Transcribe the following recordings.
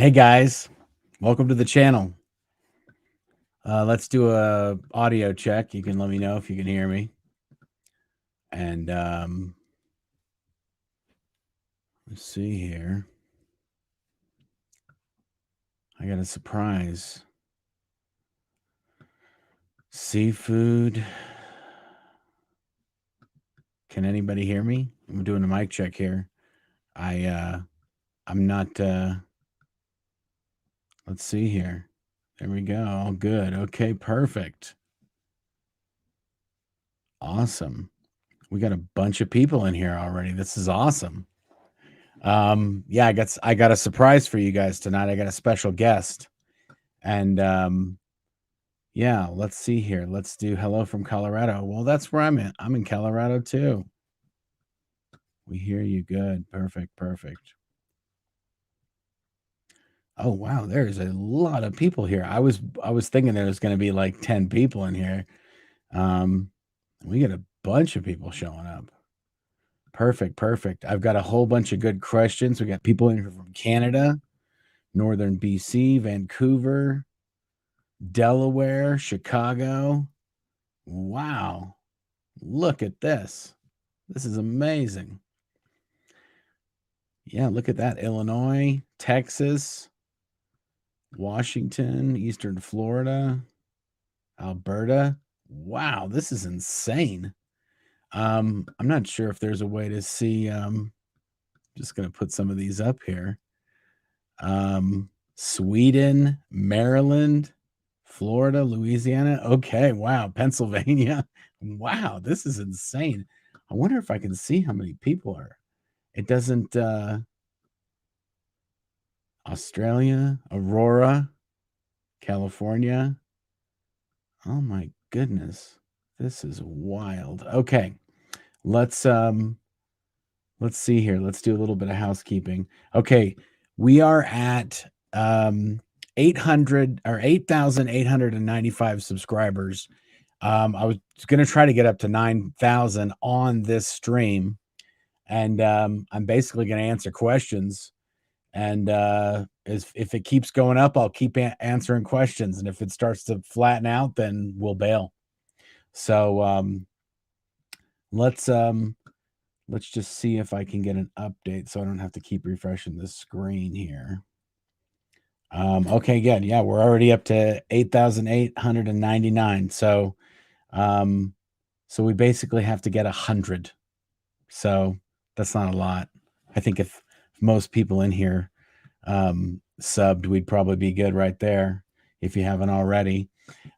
Hey guys, welcome to the channel. Let's do a audio check. You can let me know if you can hear me. And let's see here. I got a surprise. Seafood. Can anybody hear me? I'm doing a mic check here. I'm not let's see here. There we go. All good. Okay, perfect. Awesome. We got a bunch of people in here already. This is awesome. Yeah, I got a surprise for you guys tonight. I got a special guest. And yeah, let's see here. Let's do hello from Colorado. Well, that's where I'm at. I'm in Colorado too. We hear you good. Perfect. Oh wow, there's a lot of people here. I was thinking there was going to be like 10 people in here. We got a bunch of people showing up. Perfect. I've got a whole bunch of good questions. We got people in here from Canada, Northern BC, Vancouver, Delaware, Chicago. Wow. Look at this. This is amazing. Yeah, look at that. Illinois, Texas, Washington, Eastern Florida, Alberta. Wow, this is insane. I'm not sure if there's a way to see. Just going to put some of these up here. Sweden, Maryland, Florida, Louisiana. Okay, wow. Pennsylvania. Wow, this is insane. I wonder if I can see how many people are. It doesn't Australia, Aurora, California. Oh my goodness. This is wild. Okay. Let's see here. Let's do a little bit of housekeeping. Okay. We are at 800 or 8,895 subscribers. I was going to try to get up to 9,000 on this stream, and I'm basically going to answer questions. And if it keeps going up, I'll keep answering questions, and if it starts to flatten out, then we'll bail. So let's just see if I can get an update, so I don't have to keep refreshing the screen here. Okay, good. Yeah, we're already up to 8,899. So we basically have to get 100. So that's not a lot. I think if most people in here subbed, we'd probably be good right there if you haven't already.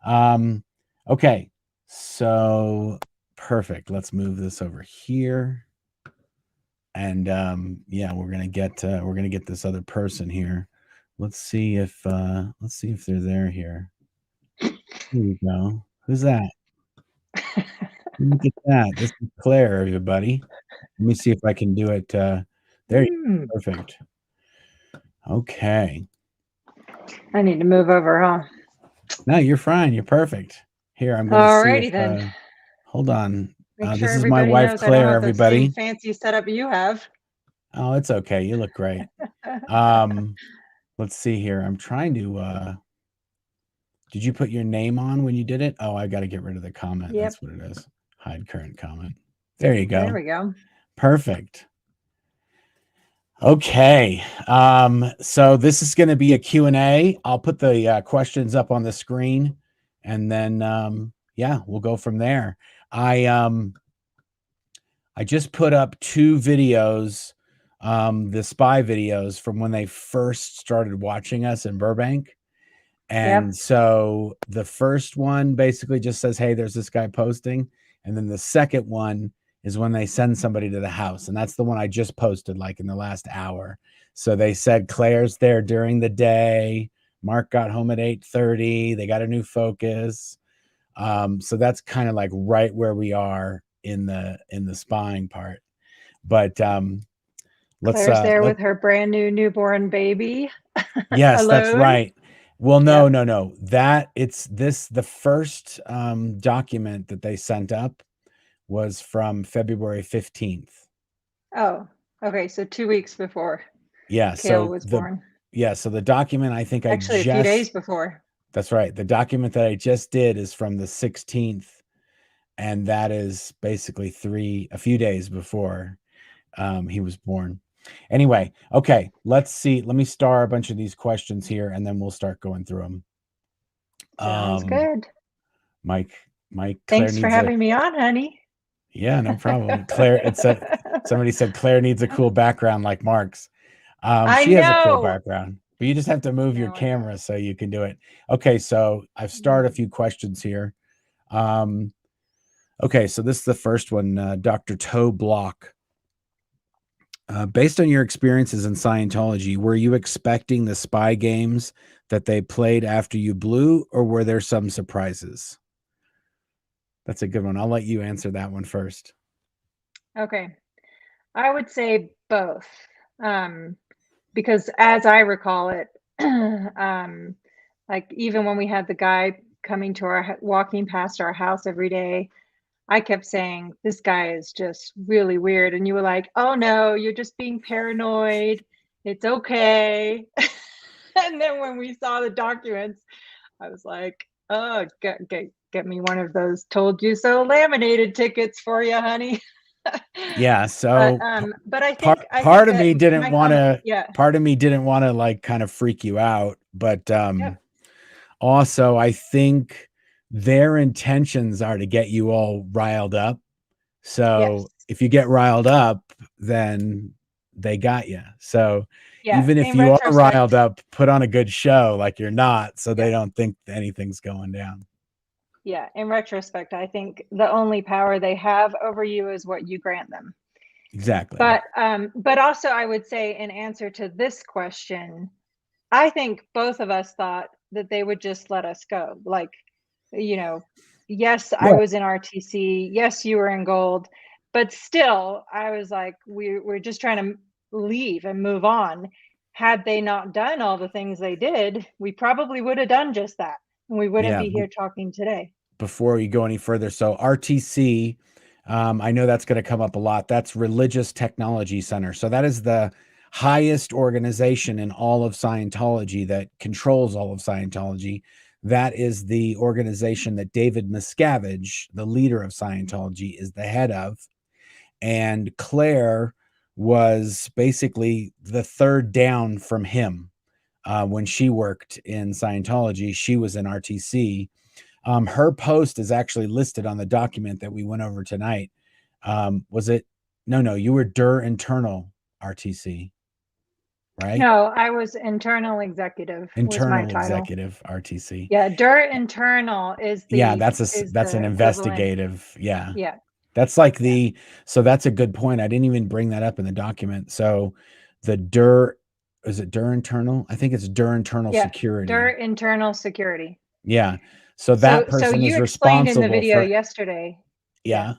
Okay, so perfect. Let's move this over here. And yeah, we're gonna get this other person here. Let's see if they're there here. Here we go. Who's that? Look at that. This is Claire, everybody. Let me see if I can do it. There you go. Perfect. Okay. I need to move over, huh? No, you're fine. You're perfect. Here, I'm gonna see if then. Hold on. Make sure this is my wife, Claire, everybody. The same fancy setup you have. Oh, it's okay. You look great. Let's see here. I'm trying to did you put your name on when you did it? Oh, I got to get rid of the comment. Yep. That's what it is. Hide current comment. There you go. There we go. Perfect. Okay. So this is going to be a Q&A. I'll put the questions up on the screen, and then yeah, we'll go from there. I just put up 2 videos, the spy videos from when they first started watching us in Burbank. And so the first one basically just says, hey, there's this guy posting. And then the second one is when they send somebody to the house. And that's the one I just posted like in the last hour. So they said Claire's there during the day. Mark got home at 8:30. They got a new Focus. So that's kind of like right where we are in the spying part. But Claire's there with her brand new newborn baby. Yes, that's right. Well, no. The first document that they sent up was from February 15th. Oh, okay. So 2 weeks before. Yeah. Kale was born. So the document I think actually a few days before. That's right. The document that I just did is from the 16th, and that is basically a few days before he was born. Anyway, okay, let's see. Let me star a bunch of these questions here, and then we'll start going through them. Sounds good. Mike, Claire, thanks for having me on, honey. Yeah, no problem. Claire, somebody said Claire needs a cool background like Mark's. She has a cool background, but you just have to move your camera so you can do it. Okay, so I've started a few questions here. Okay, so this is the first one, Dr. Toe Block. Based on your experiences in Scientology, were you expecting the spy games that they played after you blew, or were there some surprises? That's a good one. I'll let you answer that one first. Okay. I would say both. Because as I recall it, like even when we had the guy walking past our house every day, I kept saying, this guy is just really weird. And you were like, oh no, you're just being paranoid. It's okay. And then when we saw the documents, I was like, oh, get me one of those told you so laminated tickets for you, honey. Yeah. So, but I think part of me didn't want to, part of me didn't want to like kind of freak you out, but also I think their intentions are to get you all riled up. So if you get riled up, then they got you. So even if you are riled up, put on a good show like you're not, so they don't think anything's going down. Yeah, in retrospect, I think the only power they have over you is what you grant them. Exactly. But also I would say in answer to this question, I think both of us thought that they would just let us go. Like, you know, yes, I was in RTC. Yes, you were in gold. But still, I was like, we're just trying to leave and move on. Had they not done all the things they did, we probably would have done just that. And we wouldn't be here talking today. Before you go any further, so RTC, I know that's going to come up a lot. That's Religious Technology Center. So that is the highest organization in all of Scientology that controls all of Scientology. That is the organization that David Miscavige, the leader of Scientology, is the head of. And Claire was basically the third down from him. When she worked in Scientology, she was in RTC. Her post is actually listed on the document that we went over tonight. Was it? No, you were internal RTC, right? No, I was internal executive. Internal executive RTC. Yeah, internal is the that's an investigative. Equivalent. Yeah. That's like so that's a good point. I didn't even bring that up in the document. So the is it internal? I think it's internal security. Internal security. Yeah. So that person is responsible. So you explained in the video yesterday. Yeah.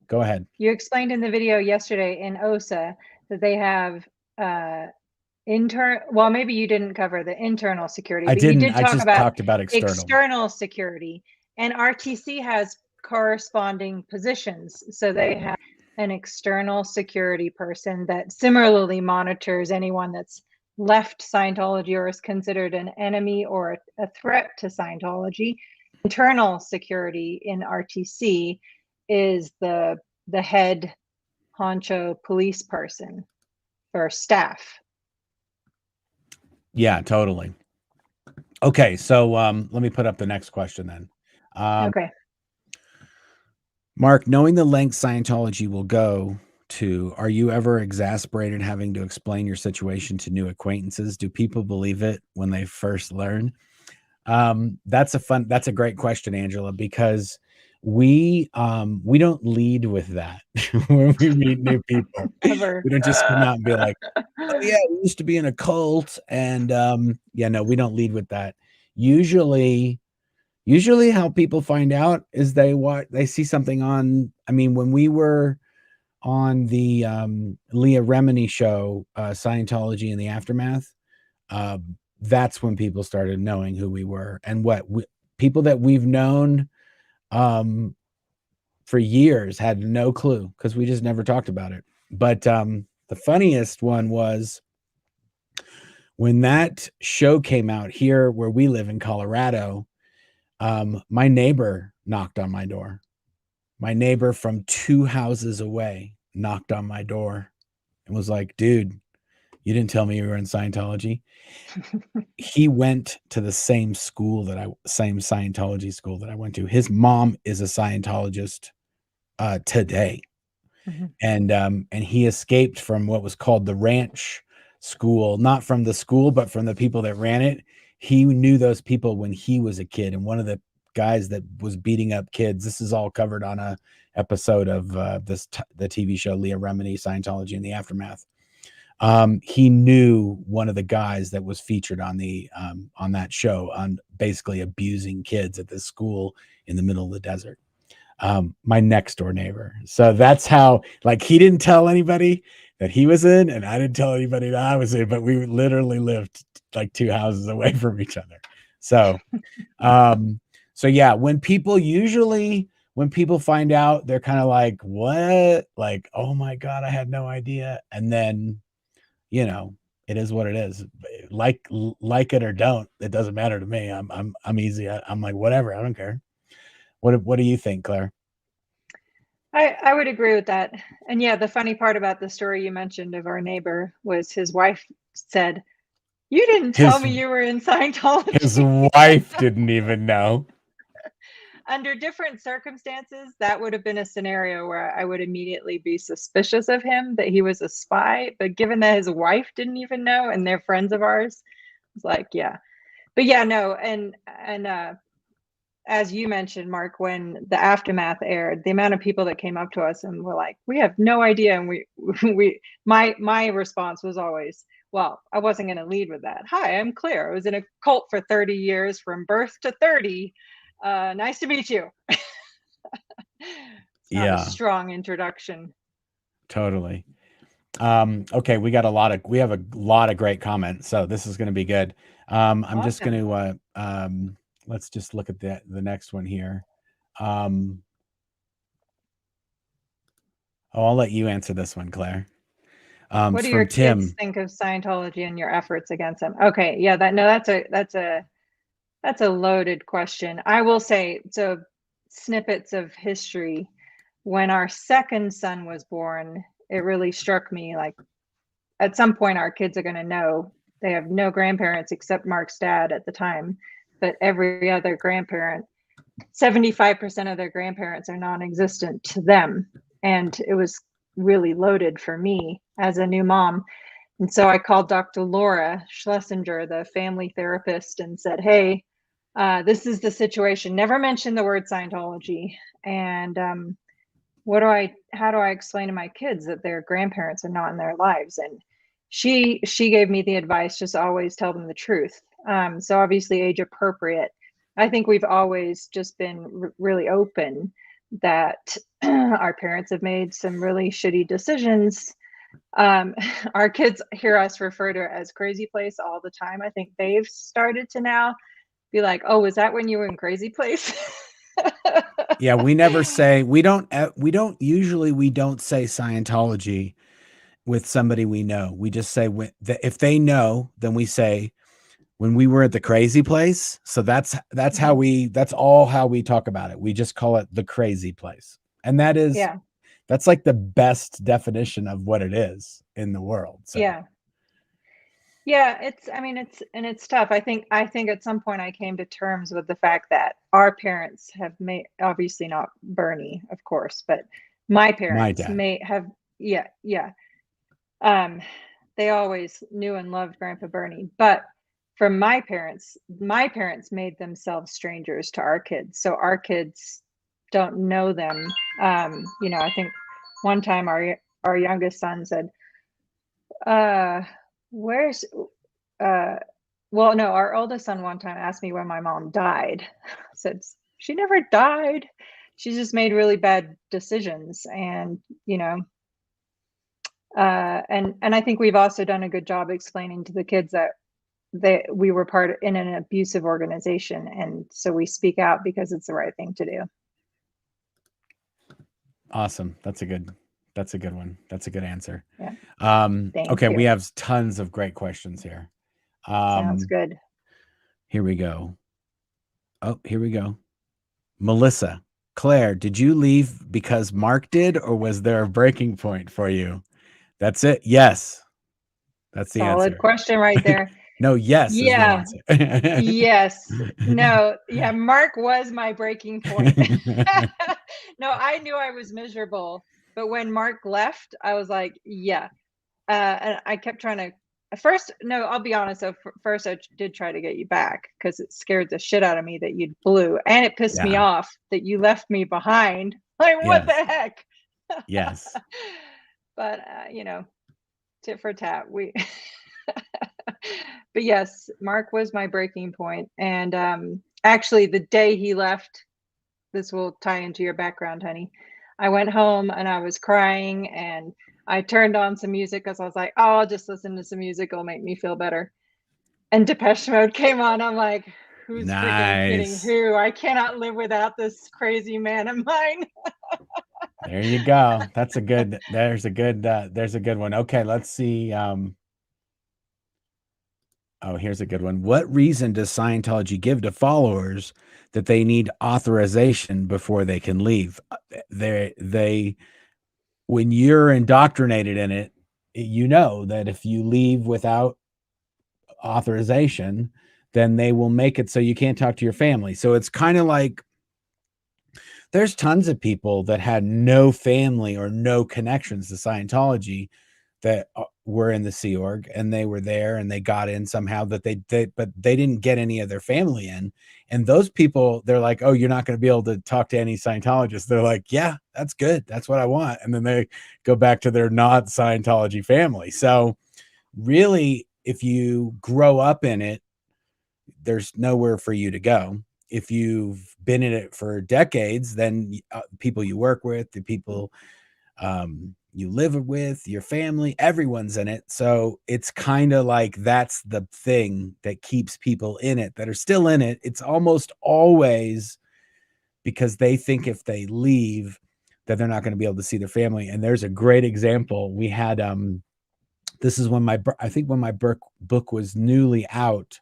Go ahead. You explained in the video yesterday in OSA that they have well, maybe you didn't cover the internal security. I didn't. You did talked about external security. And RTC has corresponding positions. So they have an external security person that similarly monitors anyone that's left Scientology or is considered an enemy or a threat to Scientology. Internal security in RTC is the head honcho police person or staff. Yeah, totally. Okay, so let me put up the next question then. Okay. Mark, knowing the length Scientology will go to, are you ever exasperated having to explain your situation to new acquaintances? Do people believe it when they first learn? That's a great question, Angela, because we don't lead with that when we meet new people. Ever. We don't just come out and be like, oh yeah, we used to be in a cult. And no, we don't lead with that. Usually how people find out is they see something on, when we were on the Leah Remini show, Scientology in the Aftermath, that's when people started knowing who we were and people that we've known for years had no clue because we just never talked about it. But the funniest one was When that show came out here where we live in Colorado, my neighbor knocked on my door. My neighbor from 2 houses away knocked on my door and was like, "Dude, you didn't tell me you were in Scientology." He went to the same Scientology school that I went to. His mom is a Scientologist today. Mhm. And he escaped from what was called the ranch school, not from the school, but from the people that ran it. He knew those people when he was a kid, and one of the guys that was beating up kids, this is all covered on a episode of the TV show Leah Remini, Scientology and the Aftermath. He knew one of the guys that was featured on that show on basically abusing kids at this school in the middle of the desert. My next door neighbor. So that's how, like, he didn't tell anybody that he was in, and I didn't tell anybody that I was in, but we literally lived like 2 houses away from each other. So, so yeah, when people find out, they're kind of like, what? Like, oh my God, I had no idea. And then, it is what it is. Like it or don't, it doesn't matter to me. I'm easy. I'm like, whatever. I don't care. What do you think, Claire? I would agree with that. And yeah, the funny part about the story you mentioned of our neighbor was his wife said, "You didn't tell me you were in Scientology." His wife didn't even know. Under different circumstances, that would have been a scenario where I would immediately be suspicious of him, that he was a spy. But given that his wife didn't even know and they're friends of ours, it's like, yeah. But yeah, no, and as you mentioned, Mark, when the Aftermath aired, the amount of people that came up to us and were like, "We have no idea," and my response was always, "Well, I wasn't going to lead with that. Hi, I'm Claire. I was in a cult for 30 years, from birth to 30. Nice to meet you." It's not a strong introduction. Totally. Okay, we have a lot of great comments, so this is going to be good. I'm Awesome. just going to let's just look at the next one here. I'll let you answer this one, Claire. What do your kids think of Scientology and your efforts against them? Okay, yeah, that's a loaded question. I will say, so snippets of history. When our second son was born, it really struck me, like, at some point our kids are going to know they have no grandparents except Mark's dad at the time, but every other grandparent, 75% of their grandparents are non-existent to them. And it was really loaded for me as a new mom. And so I called Dr. Laura Schlesinger, the family therapist, and said, "Hey, this is the situation." Never mentioned the word Scientology. And how do I explain to my kids that their grandparents are not in their lives? And she gave me the advice, just always tell them the truth. So obviously age appropriate. I think we've always just been really open that our parents have made some really shitty decisions. Our kids hear us refer to it as crazy place all the time. I think they've started to now be like, "Oh, was that when you were in crazy place?" Yeah, we don't say Scientology with somebody we know. We just say if they know, then we say when we were at the crazy place. So that's all how we talk about it. We just call it the crazy place. And that's like the best definition of what it is in the world. So. Yeah, it's tough. I think at some point I came to terms with the fact that our parents have made, obviously not Bernie, of course, but my parents may have, yeah. They always knew and loved Grandpa Bernie, but from my parents made themselves strangers to our kids. So our kids don't know them. I think one time our youngest son said, where's well, no, our oldest son one time asked me when my mom died. I said, "She never died. She just made really bad decisions." And and I think we've also done a good job explaining to the kids that we were in an abusive organization, and so we speak out because it's the right thing to do. Awesome. That's a good one. That's a good answer. Yeah. Okay, we have tons of great questions here. Sounds good. Here we go. Oh, here we go. Melissa, Claire, did you leave because Mark did, or was there a breaking point for you? That's it. Yes. That's the Solid answer. question right there. No, yes is the Yeah. answer. Yes. No. Yeah. Mark was my breaking point. No, I knew I was miserable, but when Mark left, I was like, yeah. And I kept trying to. At first, no, I'll be honest. So first, I did try to get you back because it scared the shit out of me that you blew, and it pissed me Yeah. off that you left me behind. Like, what the Yes. heck? Yes. But tit for tat. But yes, Mark was my breaking point, and actually, the day he left, this will tie into your background, honey. I went home and I was crying, and I turned on some music because I was like, oh, I'll just listen to some music. It'll make me feel better. And Depeche Mode came on. I'm like, who's freaking kidding Nice. who? I cannot live without this crazy man of mine. There you go. That's a good, there's a good one. Okay, let's see. Oh, here's a good one. What reason does Scientology give to followers that they need authorization before they can leave? They when you're indoctrinated in it, you know that if you leave without authorization, then they will make it so you can't talk to your family. So it's kind of like there's tons of people that had no family or no connections to Scientology that were in the Sea Org, and they were there and they got in somehow, that but they didn't get any of their family in. And those people, they're like, oh, you're not going to be able to talk to any Scientologists. They're like, yeah, that's good. That's what I want. And then they go back to their not Scientology family. So really, if you grow up in it, there's nowhere for you to go. If you've been in it for decades, then people you work with, the people you live with, your family, everyone's in it. So it's kind of like that's the thing that keeps people in it that are still in it. It's almost always because they think if they leave that they're not going to be able to see their family. And there's a great example. We had this is when I think when my book was newly out.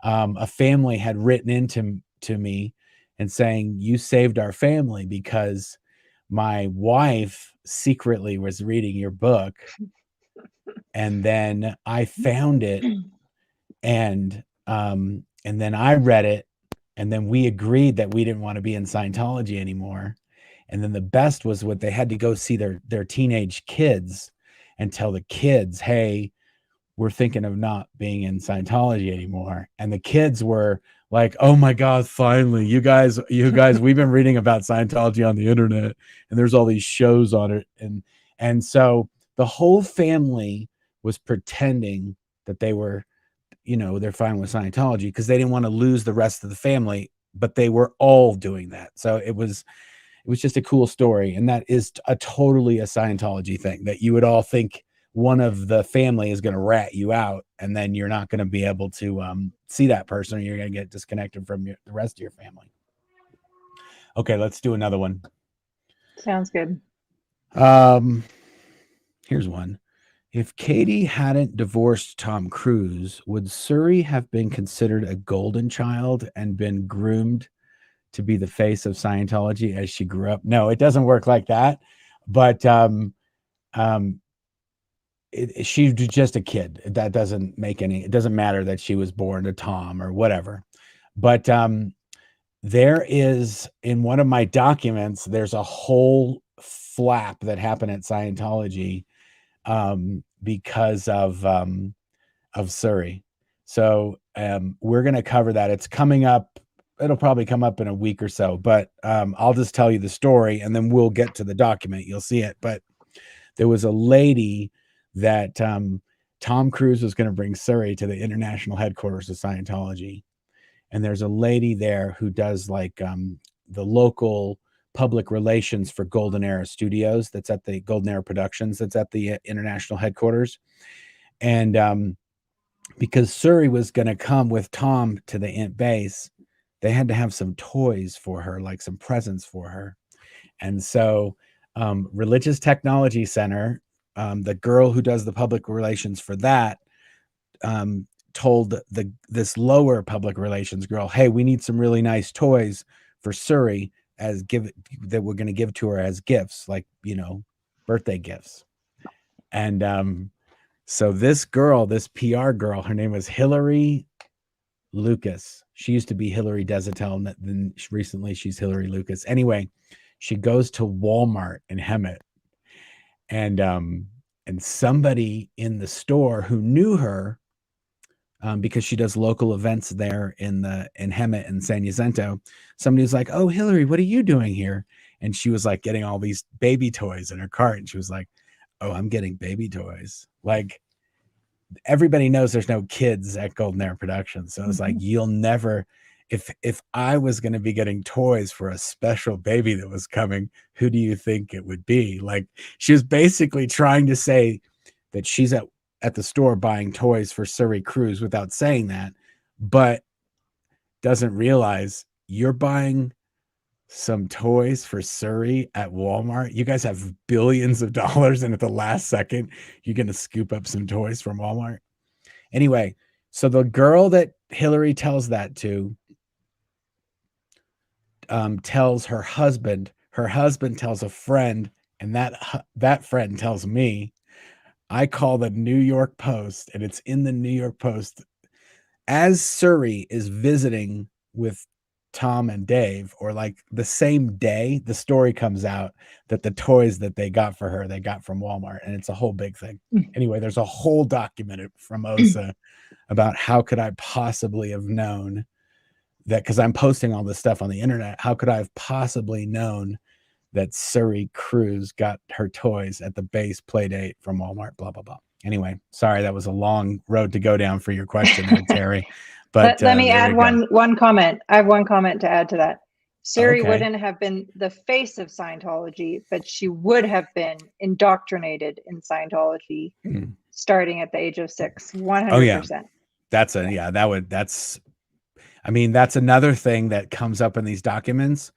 A family had written into me and saying, you saved our family because my wife secretly was reading your book, and then I found it, and then I read it, and then we agreed that we didn't want to be in Scientology anymore. And then the best was what they had to go see their teenage kids and tell the kids, hey, we're thinking of not being in Scientology anymore. And the kids were like, oh my God, finally, you guys, we've been reading about Scientology on the internet, and there's all these shows on it. And so the whole family was pretending that they were, they're fine with Scientology because they didn't want to lose the rest of the family, but they were all doing that. So it was just a cool story. And that is totally a Scientology thing, that you would all think one of the family is going to rat you out, and then you're not going to be able to see that person, or you're going to get disconnected from the rest of your family. Okay, let's do another one. Sounds good. Here's one. If Katie hadn't divorced Tom Cruise, would Suri have been considered a golden child and been groomed to be the face of Scientology as she grew up? No, it doesn't work like that. But she's just a kid. That doesn't make it doesn't matter that she was born to Tom or whatever. But there is, in one of my documents, there's a whole flap that happened at Scientology because of Suri. So we're going to cover that. It's coming up. It'll probably come up in a week or so, but I'll just tell you the story and then we'll get to the document. You'll see it. But there was a lady that Tom Cruise was going to bring Suri to the international headquarters of Scientology. And there's a lady there who does like the local public relations for Golden Era Studios, that's at the Golden Era Productions, that's at the international headquarters. And because Suri was going to come with Tom to the Int Base, they had to have some toys for her, like some presents for her. And so Religious Technology Center, the girl who does the public relations for that, told this lower public relations girl, hey, we need some really nice toys for Suri that we're going to give to her as gifts, like, birthday gifts. And so this girl, this PR girl, her name was Hillary Lucas. She used to be Hillary Desatel, and then recently she's Hillary Lucas. Anyway, she goes to Walmart in Hemet, and somebody in the store who knew her, because she does local events there in Hemet and San Jacinto, somebody was like, oh, Hillary, what are you doing here? And she was like getting all these baby toys in her cart, and she was like, oh, I'm getting baby toys. Like, everybody knows there's no kids at Golden Air Productions. So it's like, you'll never, if I was going to be getting toys for a special baby that was coming, who do you think it would be? Like, she was basically trying to say that she's at the store buying toys for Suri Cruise without saying that, but doesn't realize you're buying some toys for Suri at Walmart. You guys have billions of dollars, and at the last second, you're going to scoop up some toys from Walmart. Anyway, so the girl that Hillary tells that to tells her husband tells a friend, and that friend tells me. I call the New York Post, and it's in the New York Post as Suri is visiting with Tom and Dave, or like the same day, the story comes out that the toys that they got for her, they got from Walmart, and it's a whole big thing. Anyway, there's a whole document from OSA about how could I possibly have known that, because I'm posting all this stuff on the internet. How could I have possibly known that Suri Cruise got her toys at the base play date from Walmart, blah, blah, blah. Anyway, sorry, that was a long road to go down for your question there, Terry. But let me add one comment. I have one comment to add to that. Suri wouldn't have been the face of Scientology, but she would have been indoctrinated in Scientology starting at the age of 6, 100%. Oh, yeah. That's another thing that comes up in these documents,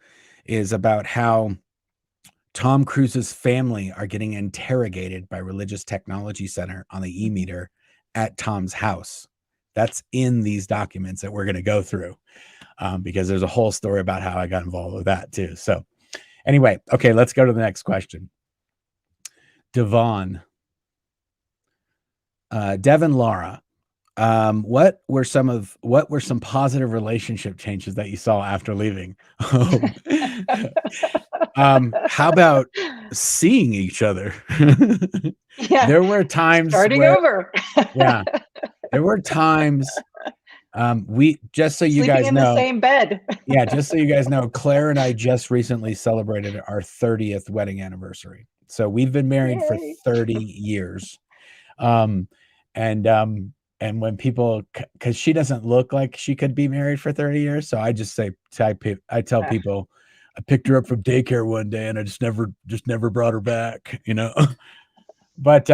is about how Tom Cruise's family are getting interrogated by Religious Technology Center on the e-meter at Tom's house. That's in these documents that we're going to go through, because there's a whole story about how I got involved with that too. So anyway, okay, let's go to the next question. Devon Laura, what were some positive relationship changes that you saw after leaving? How about seeing each other? Yeah, there were times starting over. Yeah, there were times. We just so you Sleeping guys in know, the same bed. Yeah, just so you guys know, Claire and I just recently celebrated our 30th wedding anniversary. So we've been married for 30 years. And when people, because she doesn't look like she could be married for 30 years, so I just I tell people, I picked her up from daycare one day and I just never brought her back, But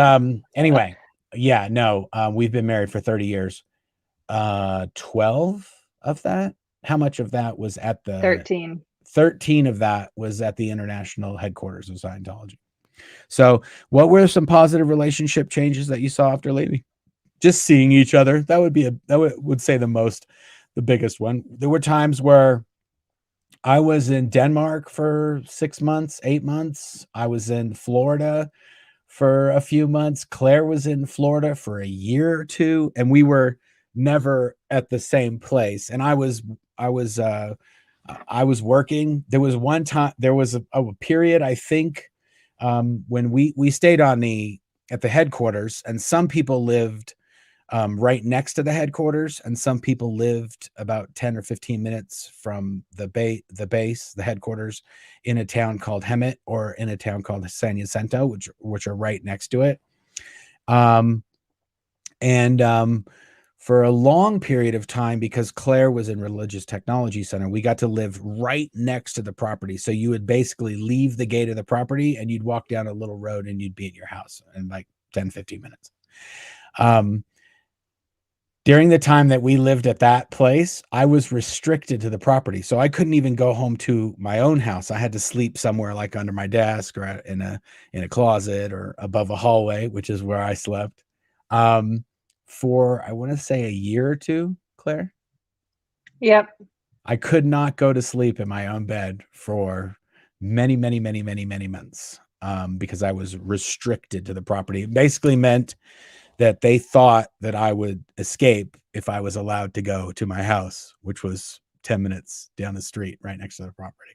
anyway, yeah, no, we've been married for 30 years. 12 of that. How much of that was at the 13? 13 of that was at the international headquarters of Scientology. So, what were some positive relationship changes that you saw after leaving? Just seeing each other. That would say the biggest one. There were times where I was in Denmark for 6 months, 8 months. I was in Florida for a few months. Claire was in Florida for a year or two, and we were never at the same place. And I was working. There was one time, there was a period, I think, when we stayed at the headquarters, and some people lived right next to the headquarters, and some people lived about 10 or 15 minutes from the base, the headquarters, in a town called Hemet, or in a town called San Jacinto, which are right next to it. For a long period of time, because Claire was in Religious Technology Center, we got to live right next to the property. So you would basically leave the gate of the property and you'd walk down a little road and you'd be at your house in like 10, 15 minutes. During the time that we lived at that place, I was restricted to the property. So I couldn't even go home to my own house. I had to sleep somewhere like under my desk, or in a closet, or above a hallway, which is where I slept, for, I want to say, a year or two, Claire. Yep. I could not go to sleep in my own bed for many months because I was restricted to the property. It basically meant that they thought that I would escape if I was allowed to go to my house, which was 10 minutes down the street right next to the property.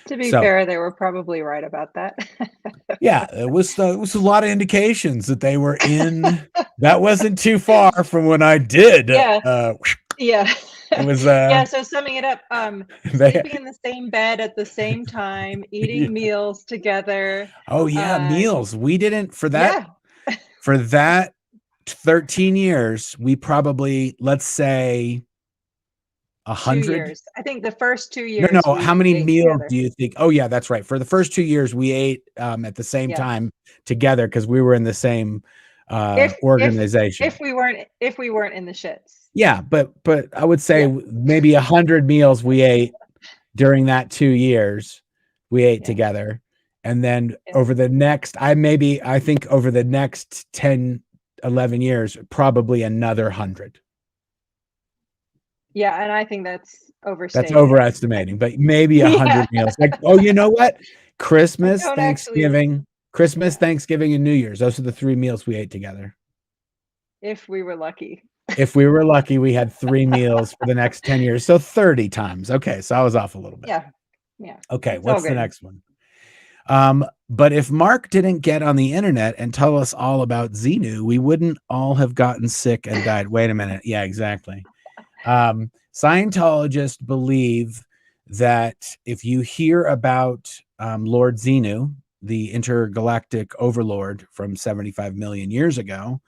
To be fair, they were probably right about that. Yeah, it was a lot of indications that they were in. That wasn't too far from when I did. Yeah. It was yeah. So summing it up, sleeping in the same bed at the same time, eating meals together. Oh yeah, meals. We didn't for that. Yeah. For that 13 years, we probably, let's say, 100 years. I think the first 2 years. No. How many meals do you think? Oh yeah, that's right. For the first 2 years, we ate at the same time together because we were in the same organization. If we weren't in the shits. Yeah, but I would say maybe 100 meals we ate during that 2 years. We ate together, and then over the next, I think over the next 10, 11 years, probably another 100. Yeah, and I think that's overstating. That's overestimating, but maybe 100 meals. Like, oh, you know what? Christmas, Thanksgiving, and New Year's. Those are the 3 meals we ate together. If we were lucky. If we were lucky, we had 3 meals for the next 10 years. So 30 times. Okay, so I was off a little bit. Yeah. Okay, what's the next one? But if Mark didn't get on the internet and tell us all about Xenu, we wouldn't all have gotten sick and died. Wait a minute. Yeah, exactly. Scientologists believe that if you hear about Lord Xenu, the intergalactic overlord from 75 million years ago,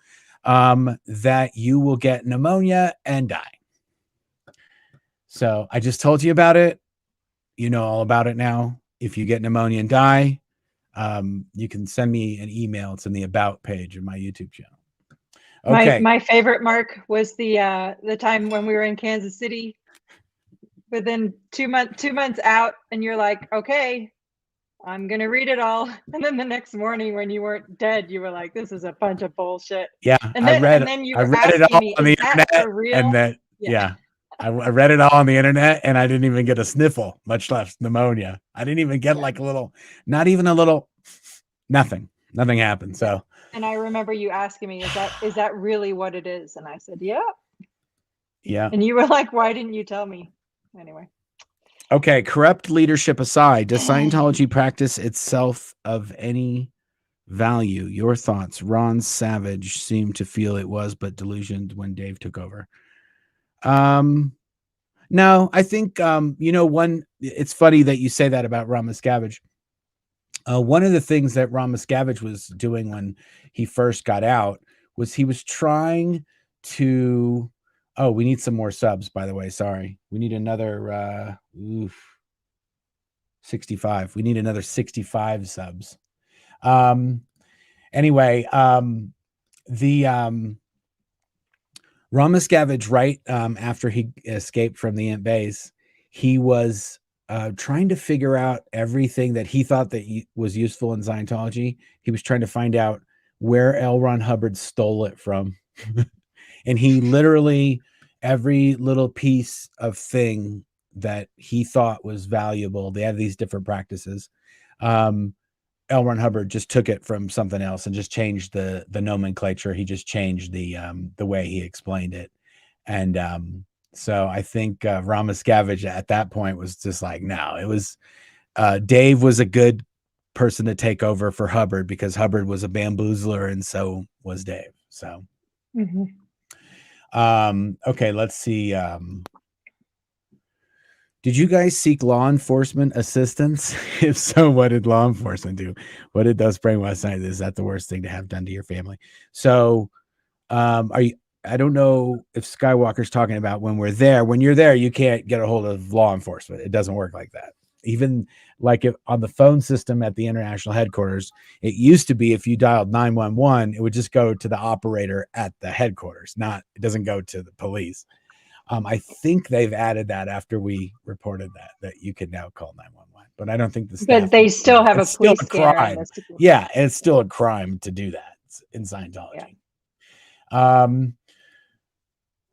that you will get pneumonia and die. So I just told you about it. You know all about it now. If you get pneumonia and die, you can send me an email. It's in the about page of my YouTube channel. Okay. My favorite, Mark, was the time when we were in Kansas City. Within 2 months out, and you're like, okay, I'm gonna read it all. And then the next morning, when you weren't dead, you were like, "This is a bunch of bullshit." Yeah, and then, I read it all on the internet, and that I read it all on the internet, and I didn't even get a sniffle, much less pneumonia. I didn't even get like a little, not even a little, nothing happened. So. And I remember you asking me, "Is that really what it is?" And I said, "Yeah." Yeah. And you were like, "Why didn't you tell me?" Anyway. Okay, corrupt leadership aside, does Scientology practice itself of any value? Your thoughts? Ron Savage seemed to feel it was, but delusioned when Dave took over. No, I think, it's funny that you say that about Ron Miscavige. One of the things that Ron Miscavige was doing when he first got out was he was trying to... Oh, we need some more subs, by the way. Sorry. We need another 65. We need another 65 subs. Anyway, the Ron Miscavige, right after he escaped from the Int Base, he was trying to figure out everything that he thought that was useful in Scientology. He was trying to find out where L. Ron Hubbard stole it from. And he literally, every little piece of thing that he thought was valuable, they have these different practices. L. Ron Hubbard just took it from something else and just changed the nomenclature. He just changed the way he explained it. And so I think Ron Miscavige at that point was just like, no, it was Dave was a good person to take over for Hubbard because Hubbard was a bamboozler and so was Dave. So. Mm-hmm. Okay, let's see. Did you guys seek law enforcement assistance? If so, what did law enforcement do? What did those brainwash night? Is that the worst thing to have done to your family? So, I don't know if Skywalker's talking about when you're there, you can't get a hold of law enforcement. It doesn't work like that. Even like on the phone system at the international headquarters, it used to be if you dialed 911, it would just go to the operator at the headquarters. It doesn't go to the police. I think they've added that after we reported that you can now call 911, but I don't think but they still have a police crime. Yeah, it's still a crime to do that in Scientology. Yeah.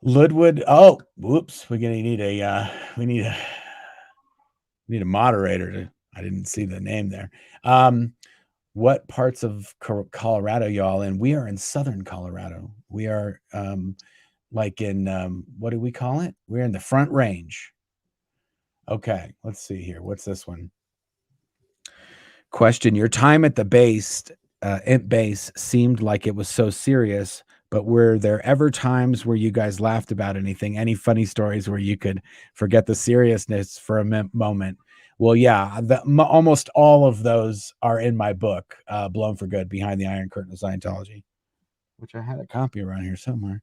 Ludwood. Oh, whoops. We're gonna need we need a moderator. I didn't see the name there. What parts of Colorado y'all in? We are in southern Colorado. We are like in what do we call it? We're in the Front Range. Okay, let's see here. What's this one? Question: Your time at the base, Int Base, seemed like it was so serious, but were there ever times where you guys laughed about anything? Any funny stories where you could forget the seriousness for a moment? Well, yeah, almost all of those are in my book, Blown for Good, Behind the Iron Curtain of Scientology, which I had a copy around here somewhere.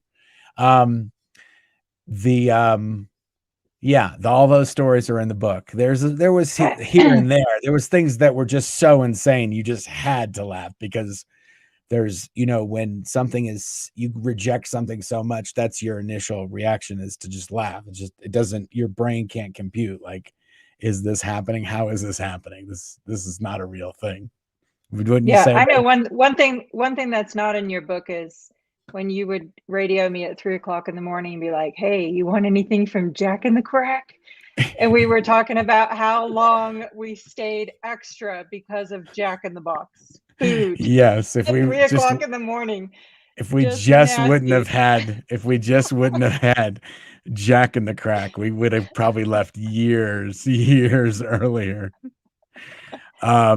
Yeah, all those stories are in the book. There was here and there was things that were just so insane you just had to laugh, because there's, when something is, you reject something so much, that's your initial reaction, is to just laugh. It doesn't, your brain can't compute, like, is this happening? How is this happening? This is not a real thing. Wouldn't you say? I know one thing that's not in your book is when you would radio me at 3:00 in the morning and be like, "Hey, you want anything from Jack in the Crack?" And we were talking about how long we stayed extra because of Jack in the Box food. Yes, if at we 3:00 in the morning. If we just wouldn't have had Jack in the Crack, we would have probably left years earlier. Yeah.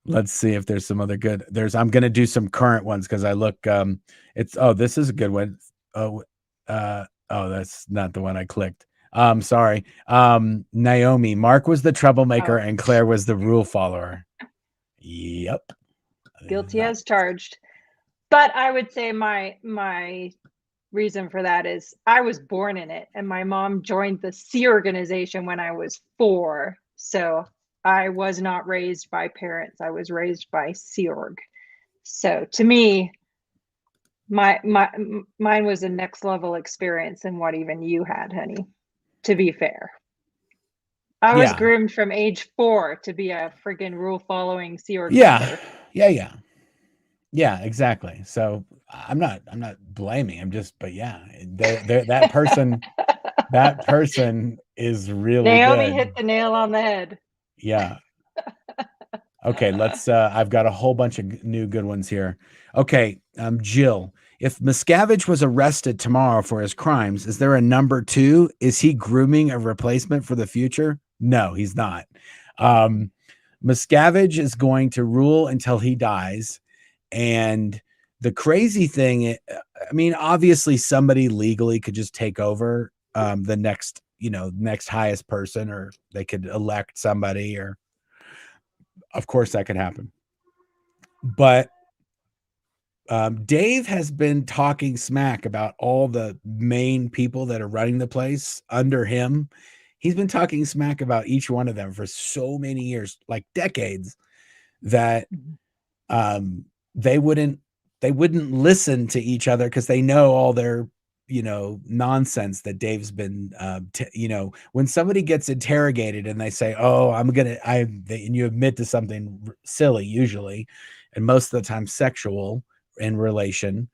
Let's see if there's some other good. I'm gonna do some current ones because I look. This is a good one. That's not the one I clicked. Sorry. Naomi. Mark was the troublemaker and Claire was the rule follower. Yep. Guilty as charged. But I would say my reason for that is I was born in it, and my mom joined the Sea organization when I was 4. So I was not raised by parents. I was raised by Sea Org. So to me, mine was a next level experience than what even you had, honey. To be fair, I was groomed from age 4 to be a friggin' rule following Sea Org member. Yeah, exactly. So I'm not blaming. I'm just, but yeah, that person is really Naomi good. hit the nail on the head. Yeah. Okay, let's I've got a whole bunch of new good ones here. Okay, Jill, if Miscavige was arrested tomorrow for his crimes, is there a number 2? Is he grooming a replacement for the future? No, he's not. Miscavige is going to rule until he dies. And the crazy thing, I mean, obviously somebody legally could just take over the next highest person, or they could elect somebody, or of course that could happen. But Dave has been talking smack about all the main people that are running the place under him. He's been talking smack about each one of them for so many years, like decades, that they wouldn't listen to each other because they know all their nonsense that Dave's been when somebody gets interrogated and they say, oh, and you admit to something silly, usually, and most of the time sexual in relation,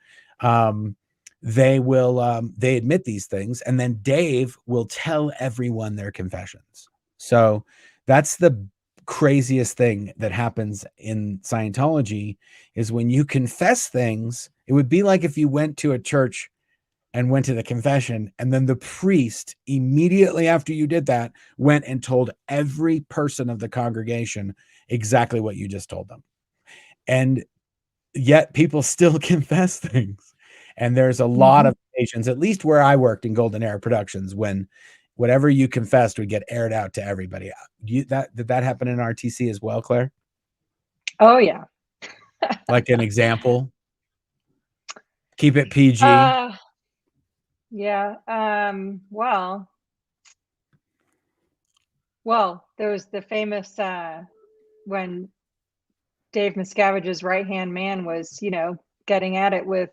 they admit these things, and then Dave will tell everyone their confessions. So that's the craziest thing that happens in Scientology, is when you confess things. It would be like if you went to a church and went to the confession, and then the priest immediately after you did that went and told every person of the congregation exactly what you just told them. And yet people still confess things. And there's a lot of occasions, at least where I worked in Golden Era Productions, when whatever you confessed would get aired out to everybody. Did that happen in RTC as well, Claire? Oh yeah. Like an example? Keep it PG. Yeah. Well, there was the famous when Dave Miscavige's right-hand man was, getting at it with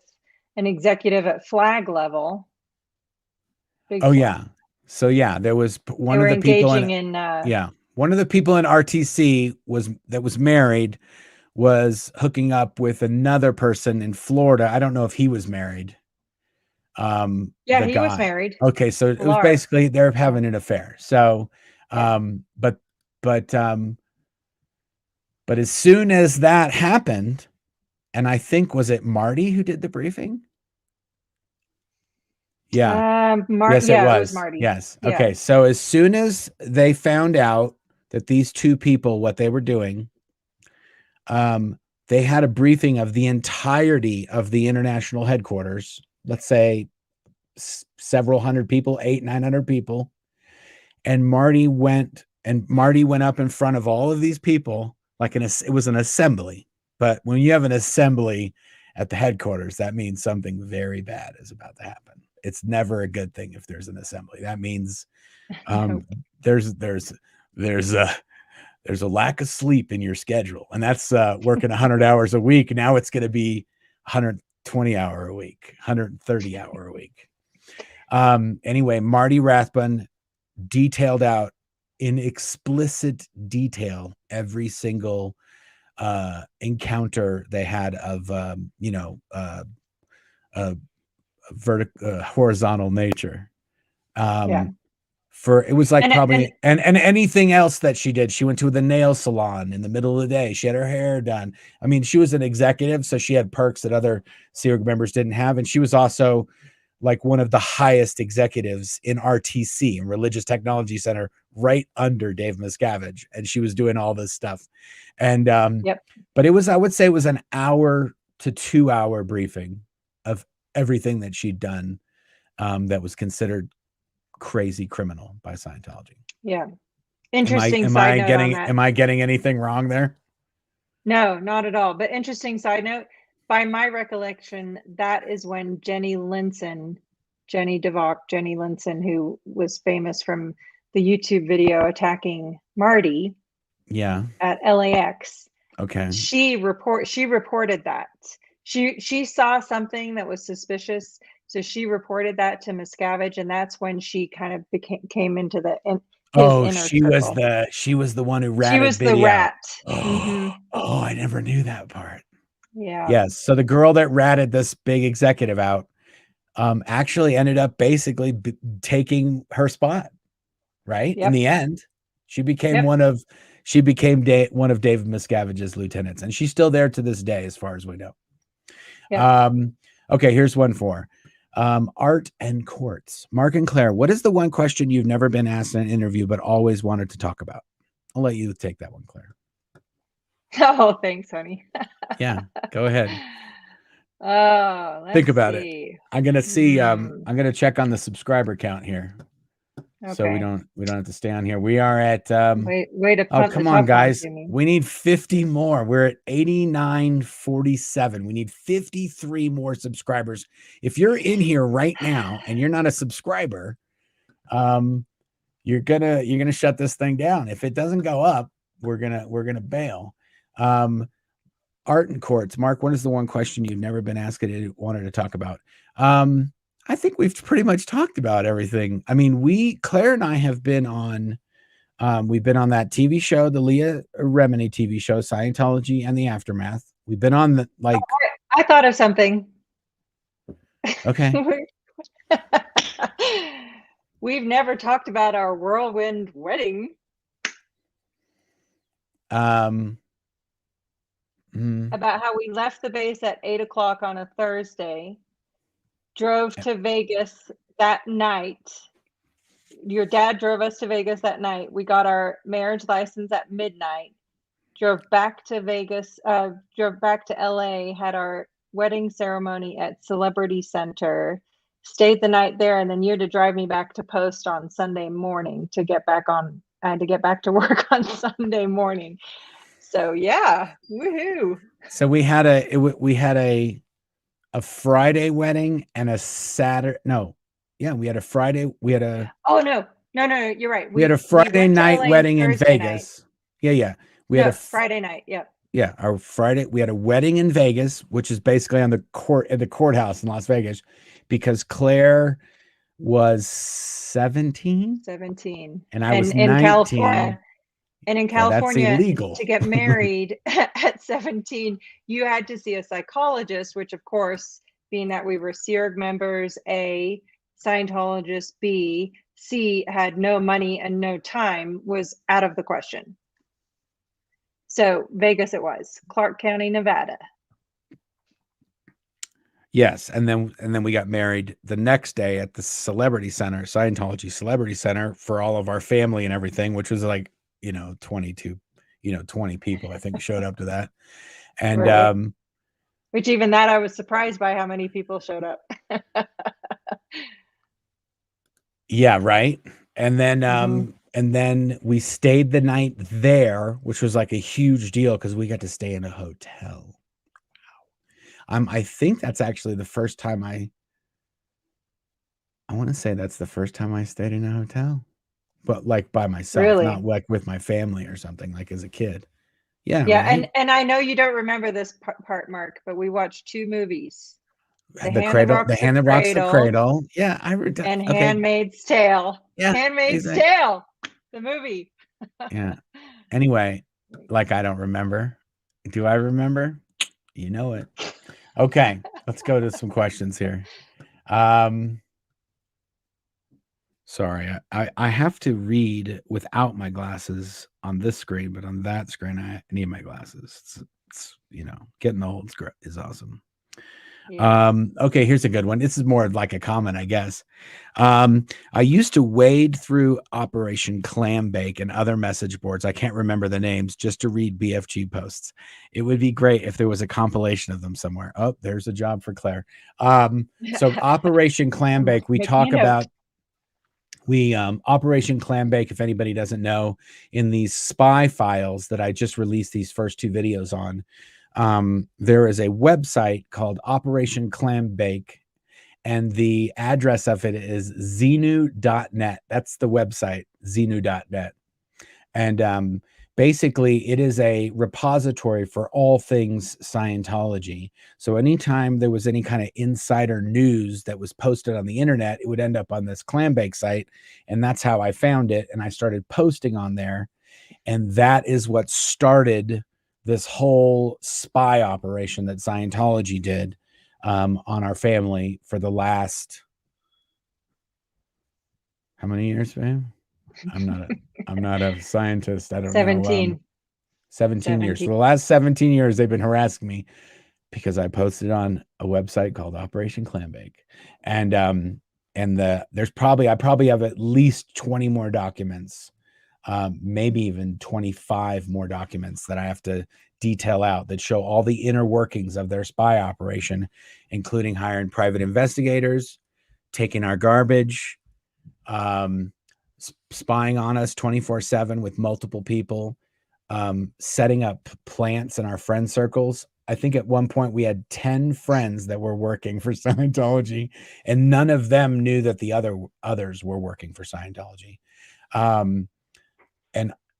an executive at flag level. Yeah. So yeah, there was one of the people one of the people in RTC that was married was hooking up with another person in Florida. I don't know if he was married. Yeah, the he was guy. married. Okay, so it was Lard. basically they're having an affair. So, Yeah. but but as soon as that happened, and I think was it Marty who did the briefing? Yeah. Yes, it Yeah, it was was. Marty. Yes. Yeah. Okay. So as soon as they found out that these two people, what they were doing, they had a briefing of the entirety of the international headquarters. Let's say several hundred people, 900 people. And Marty went up in front of all of these people, like it was an assembly. But when you have an assembly at the headquarters, that means something very bad is about to happen. It's never a good thing if there's an assembly. That means there's a lack of sleep in your schedule, and that's working 100 hours a week. Now it's going to be 120-hour a week, 130-hour a week. Anyway, Marty Rathbun detailed out in explicit detail every single encounter they had of horizontal nature. For it was like and anything else that she did. She went to the nail salon in the middle of the day. She had her hair done. I mean, she was an executive, so she had perks that other SEAL members didn't have. And she was also like one of the highest executives in RTC, in Religious Technology Center, right under Dave Miscavige. And she was doing all this stuff. And but it was, I would say it was an hour to 2 hour briefing of everything that she'd done that was considered crazy criminal by Scientology. Yeah. Interesting side note on that. Am I getting anything wrong there? No, not at all. But interesting side note, by my recollection, that is when Jenny Linson, who was famous from the YouTube video attacking Marty at LAX. Okay. She reported that. She saw something that was suspicious. So she reported that to Miscavige, and that's when she kind of came into the she was the one who ratted. She was Biddy the rat. Oh, I never knew that part. Yeah. Yes. So the girl that ratted this big executive out actually ended up basically taking her spot. Right. In the end, she became one of David Miscavige's lieutenants, and she's still there to this day, as far as we know. Okay, here's one for art and courts. Marc and Claire, what is the one question you've never been asked in an interview but always wanted to talk about? I'll let you take that one, Claire. Oh, thanks, honey. Yeah, go ahead. Oh, think about it. I'm gonna see. I'm gonna check on the subscriber count here. Okay. So we don't have to stay on here. We are at way to oh, come on, guys. We need 50 more. We're at 8947. We need 53 more subscribers. If you're in here right now and you're not a subscriber, you're gonna shut this thing down. If it doesn't go up, we're gonna bail. Art and courts. Marc, what is the one question you've never been asked and wanted to talk about? I think we've pretty much talked about everything. I mean, Claire and I have been on, we've been on that TV show, the Leah Remini TV show, Scientology and the Aftermath. We've been on the, like. I thought of something. Okay. We've never talked about our Whirlwind wedding. About how we left the base at 8 o'clock on a Thursday, drove to Vegas that night. Your dad drove us to Vegas that night. We got our marriage license at midnight, drove back to Vegas, drove back to LA, had our wedding ceremony at Celebrity Center, stayed the night there, and then you had to drive me back to Post on Sunday morning to get back on. I had to get back to work on Sunday morning. So yeah, woohoo! So we had a Friday wedding and a Saturday. No, yeah, we had a Friday. We had a. Oh no! You're right. We had a Friday night wedding in Vegas. Night. Yeah. We had a Friday night. Yep. Yeah, our Friday. We had a wedding in Vegas, which is basically on the courthouse in Las Vegas, because Claire was 17. 17, and I was 19. In California. And in California, that's illegal. To get married at 17, you had to see a psychologist, which of course being that we were Sea Org members, A, Scientologists, B, C, had no money and no time, was out of the question. So Vegas it was, Clark County, Nevada. Yes, and then we got married the next day at the Celebrity Center, Scientology Celebrity Center, for all of our family and everything, which was like, 22, 20 people, I think, showed up to that. And Right. Which even that, I was surprised by how many people showed up. yeah, right. And then we stayed the night there, which was like a huge deal because we got to stay in a hotel. I think that's actually the first time I want to say that's the first time I stayed in a hotel, but like by myself, Really? not like with my family or something, like as a kid. Yeah, Yeah, right. and I know you don't remember this part, Mark, but we watched 2 movies: The The Hand That cradle, the Rocks the hand that rocks the Cradle cradle. Yeah, and okay. Handmaid's Tale. Yeah, Handmaid's exactly. Tale, the movie. Yeah. Anyway, like I don't remember. Do I remember? You know it. Okay, let's go to some questions here. Sorry, I have to read without my glasses on this screen, but on that screen I need my glasses. It's getting old is awesome. Yeah. Okay, here's a good one. This is more like a comment, I guess. I used to wade through Operation Clambake and other message boards, I can't remember the names, just to read BFG posts. It would be great if there was a compilation of them somewhere. Oh, there's a job for Claire. So Operation Clambake, we talk about Operation Clambake, if anybody doesn't know, in these spy files that I just released these first 2 videos on, there is a website called Operation Clambake, and the address of it is xenu.net. That's the website, xenu.net. And basically, it is a repository for all things Scientology. So anytime there was any kind of insider news that was posted on the internet, it would end up on this Clambake site. And that's how I found it. And I started posting on there. And that is what started this whole spy operation that Scientology did on our family for the last, how many years, fam? I'm not a scientist. I don't 17. know. 17 years. For the last 17 years, they've been harassing me because I posted on a website called Operation Clambake. And I probably have at least 20 more documents, maybe even 25 more documents that I have to detail out that show all the inner workings of their spy operation, including hiring private investigators, taking our garbage, spying on us 24/7 with multiple people, setting up plants in our friend circles. I think at one point we had 10 friends that were working for Scientology, and none of them knew that the others were working for Scientology. And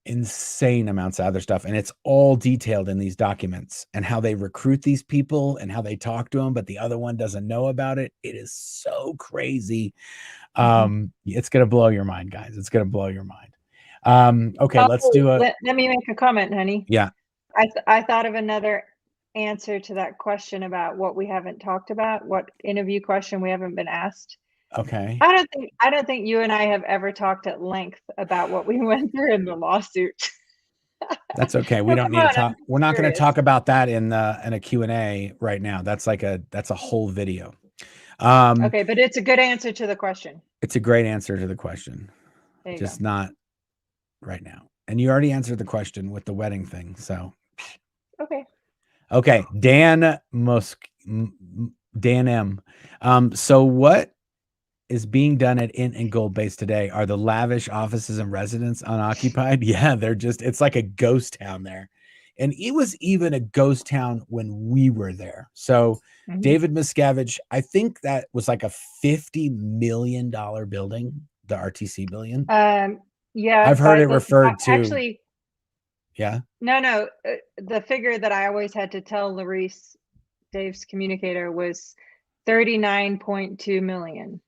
insane amounts of other stuff. And it's all detailed in these documents, and how they recruit these people and how they talk to them, but the other one doesn't know about it. It is so crazy. It's going to blow your mind, guys. It's going to blow your mind. Okay, let's do let me make a comment, honey. Yeah. I thought of another answer to that question about what we haven't talked about, what interview question we haven't been asked. Okay. I don't think you and I have ever talked at length about what we went through in the lawsuit. That's okay. We don't need to talk. We're not going to talk about that in a Q&A right now. That's a whole video. Okay, but it's a good answer to the question. It's a great answer to the question. Just not right now. And you already answered the question with the wedding thing. So okay. Dan M. So what is being done at Int and Gold Base today? Are the lavish offices and residents unoccupied? Yeah, it's like a ghost town there. And it was even a ghost town when we were there. So David Miscavige, I think that was like a $50 million building, the RTC billion. Yeah, I've heard it referred to. Actually, yeah. No. The figure that I always had to tell Larice, Dave's communicator, was 39.2 million.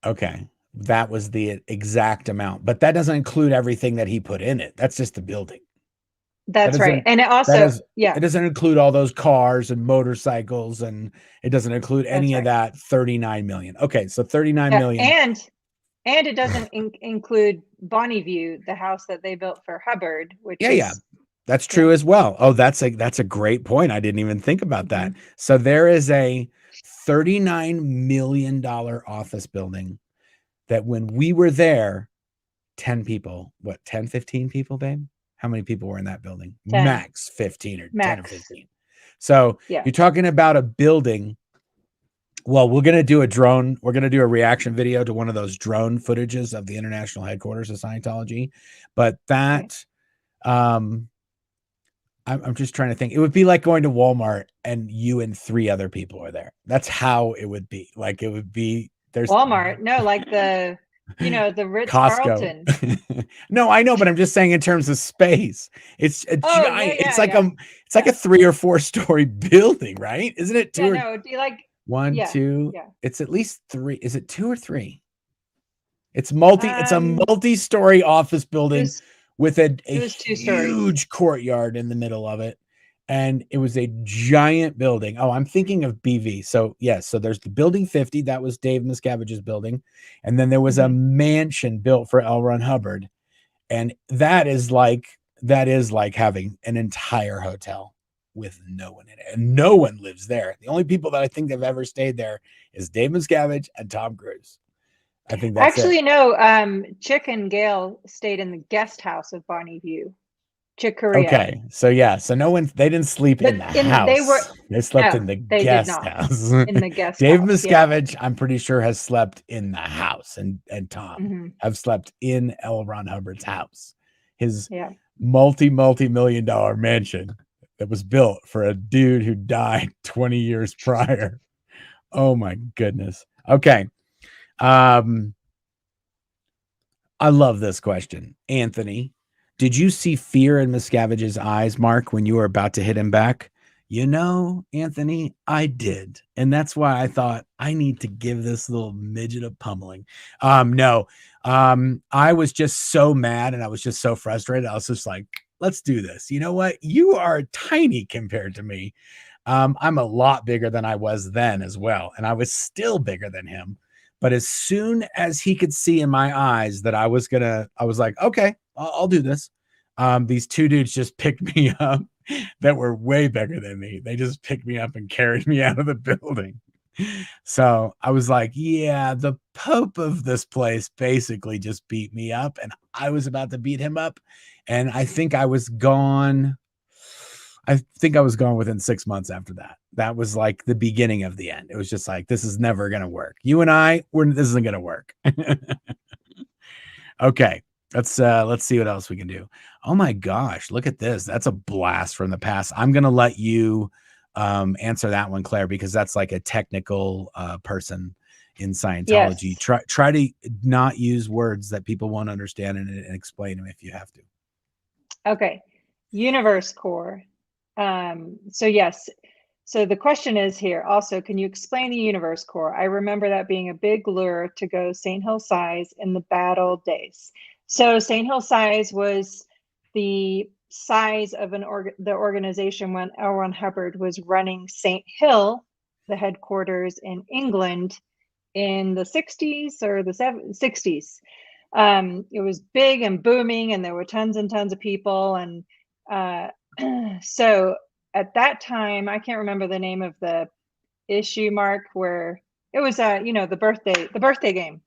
Okay. That was the exact amount, but that doesn't include everything that he put in it. That's just the building. That's right. And it that also, is yeah, it doesn't include all those cars and motorcycles, and it doesn't include that's any of right. that 39 million. Okay, so 39 Yeah, million. and it doesn't include Bonneview, the house that they built for Hubbard, which Yeah. is That's yeah. true as well. Oh, that's a great point. I didn't even think about that. Mhm. So there is a $39 million office building that when we were there, 10 people, what, 10, 15 people, babe? How many people were in that building? 10 Max 15 or 10 or max. 15. So Yeah. you're talking about a building. Well, we're going to do a reaction video to one of those drone footages of the international headquarters of Scientology. But Okay. that, I'm just trying to think. It would be like going to Walmart and you and 3 other people are there. That's how it would be. Like it would be there's Walmart, no, like the Ritz Costco. Carlton. No, I know, but I'm just saying in terms of space. It's a Oh yeah, giant. It's yeah, like yeah, a yeah, 3 or 4 story building, right? Isn't it yeah. 2 or No, it'd be like 1, yeah, 2? yeah. It's at least 3. Is it 2 or 3? It's a Um, multi-story office it building was with a it was 2 stories. huge courtyard in the middle of it. And it was a giant building. Oh, I'm thinking of BV. So yes, so there's the building 50, that was Dave Miscavige's building. And then there was a Hmm. mansion built for L. Ron Hubbard. And that is like having an entire hotel with no one in it. And no one lives there. The only people that I think have ever stayed there is Dave Miscavige and Tom Cruise. I think that's it. Actually, no. Chick and Gail stayed in the guest house of Bonnie View. Chick Corea, Okay. So yeah, so no one they didn't sleep in but the they were house. They slept no, in the they did guest not house. in the guest Dave house. Yeah. Miscavige, I'm pretty sure, has slept in the house, and Tom Hmm. have slept in L. Ron Hubbard's house. His Yeah. multi-million dollar mansion that was built for a dude who died 20 years prior. Oh my goodness. Okay. Um I love this question. Anthony, did you see fear in Miscavige's eyes, Mark, when you were about to hit him back? You know, Anthony, I did. And that's why I thought I need to give this little midget a pummeling. No. I was just so mad and I was just so frustrated. I was just like, let's do this. You know what? You are tiny compared to me. I'm a lot bigger than I was then as well. And I was still bigger than him. But as soon as he could see in my eyes that I was like, okay, I'll do this. These 2 dudes just picked me up that were way bigger than me. They just picked me up and carried me out of the building. So I was like, yeah, the Pope of this place basically just beat me up, and I was about to beat him up. And I think I was gone. I think I was gone within 6 months after that. That was like the beginning of the end. It was just like, this is never going to work. You and this isn't going to work. Okay. Let's see what else we can do. Oh my gosh, look at this. That's a blast from the past. I'm going to let you answer that one, Claire, because that's like a technical person in Scientology. Yes. Try to not use words that people won't understand and explain them if you have to. Okay. Universe core. So yes. So the question is here also, can you explain the universe core? I remember that being a big lure to go St. Hill Size in the bad old days. So St. Hill Size was the size of the organization when L. Ron Hubbard was running St. Hill, the headquarters in England in the 60s or the 60s. It was big and booming, and there were tons and tons of people. And so at that time, I can't remember the name of the issue, Mark, where it was the birthday game.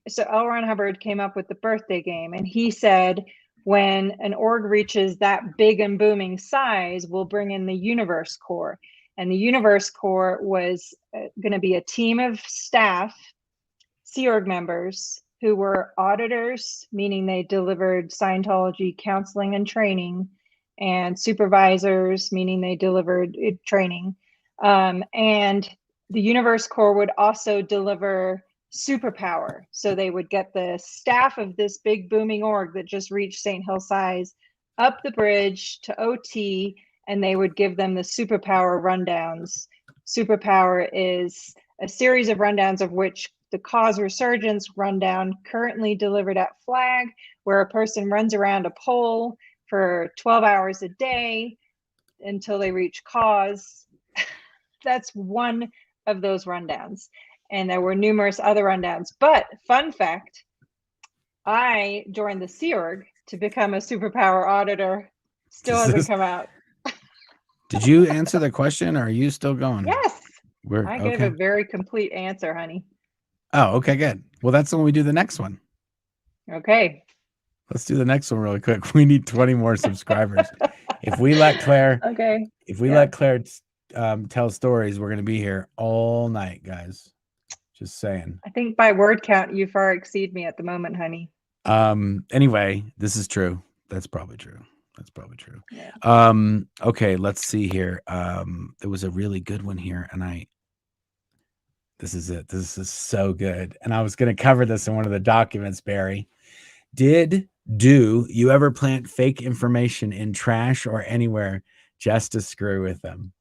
So L. Ron Hubbard came up with the birthday game, and he said, when an org reaches that big and booming size, we'll bring in the universe core. And the universe core was going to be a team of staff, Sea Org members, who were auditors, meaning they delivered Scientology counseling and training, and supervisors, meaning they delivered training. And the Universe Corps would also deliver superpower. So they would get the staff of this big booming org that just reached St. Hill Size up the bridge to OT, and they would give them the superpower rundowns. Superpower is a series of rundowns of which the Cause Resurgence rundown, currently delivered at Flag, where a person runs around a pole for 12 hours a day until they reach cause. That's one of those rundowns. And there were numerous other rundowns. But fun fact, I joined the Sea Org to become a superpower auditor. Still hasn't come out. Did you answer the question, or are you still going? Yes. I gave a very complete answer, honey. Oh, okay, good. Well, that's when we do the next one. Okay. Let's do the next one really quick. We need 20 more subscribers. If we let Claire, let Claire tell stories, we're going to be here all night, guys. Just saying. I think by word count, you far exceed me at the moment, honey. Anyway, this is true. That's probably true. Yeah. Okay, let's see here. There was a really good one here, and this is it. This is so good. And I was going to cover this in one of the documents, Barry. Do you ever plant fake information in trash or anywhere just to screw with them?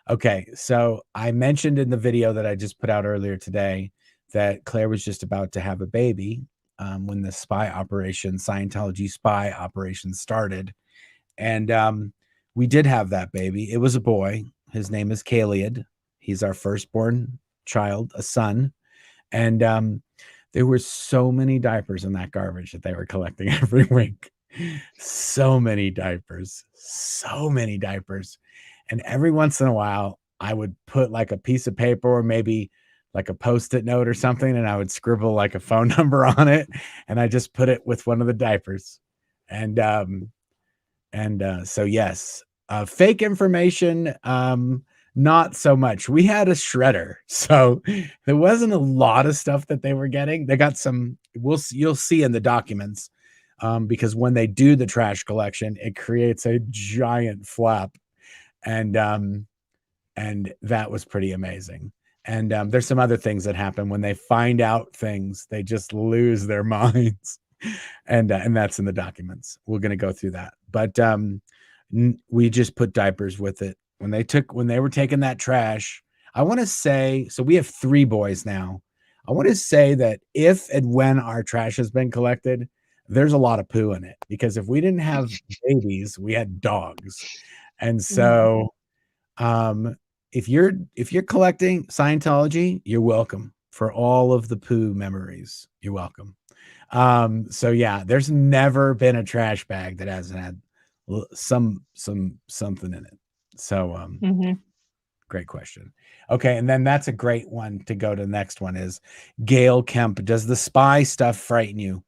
Okay, so I mentioned in the video that I just put out earlier today that Claire was just about to have a baby when the spy operation, Scientology spy operation started. And we did have that baby. It was a boy. His name is Kaliad. He's our firstborn child, a son. And there were so many diapers in that garbage that they were collecting every week. So many diapers. And every once in a while, I would put like a piece of paper or maybe like a Post-it note or something, and I would scribble like a phone number on it, and I just put it with one of the diapers. And so yes, fake information, not so much. We had a shredder, so there wasn't a lot of stuff that they were getting. They got some. You'll see in the documents, because when they do the trash collection, it creates a giant flap, and that was pretty amazing. And there's some other things that happen when they find out things. They just lose their minds, and that's in the documents. We're going to go through that, but we just put diapers with it. When they were taking that trash, I want to say, so we have 3 boys now. I want to say that if and when our trash has been collected, there's a lot of poo in it, because if we didn't have babies, we had dogs. And so if you're collecting Scientology, you're welcome for all of the poo memories. You're welcome. So yeah, there's never been a trash bag that hasn't had something in it. So great question. Okay, and then that's a great one to go to. The next one is Gail Kemp. Does the spy stuff frighten you?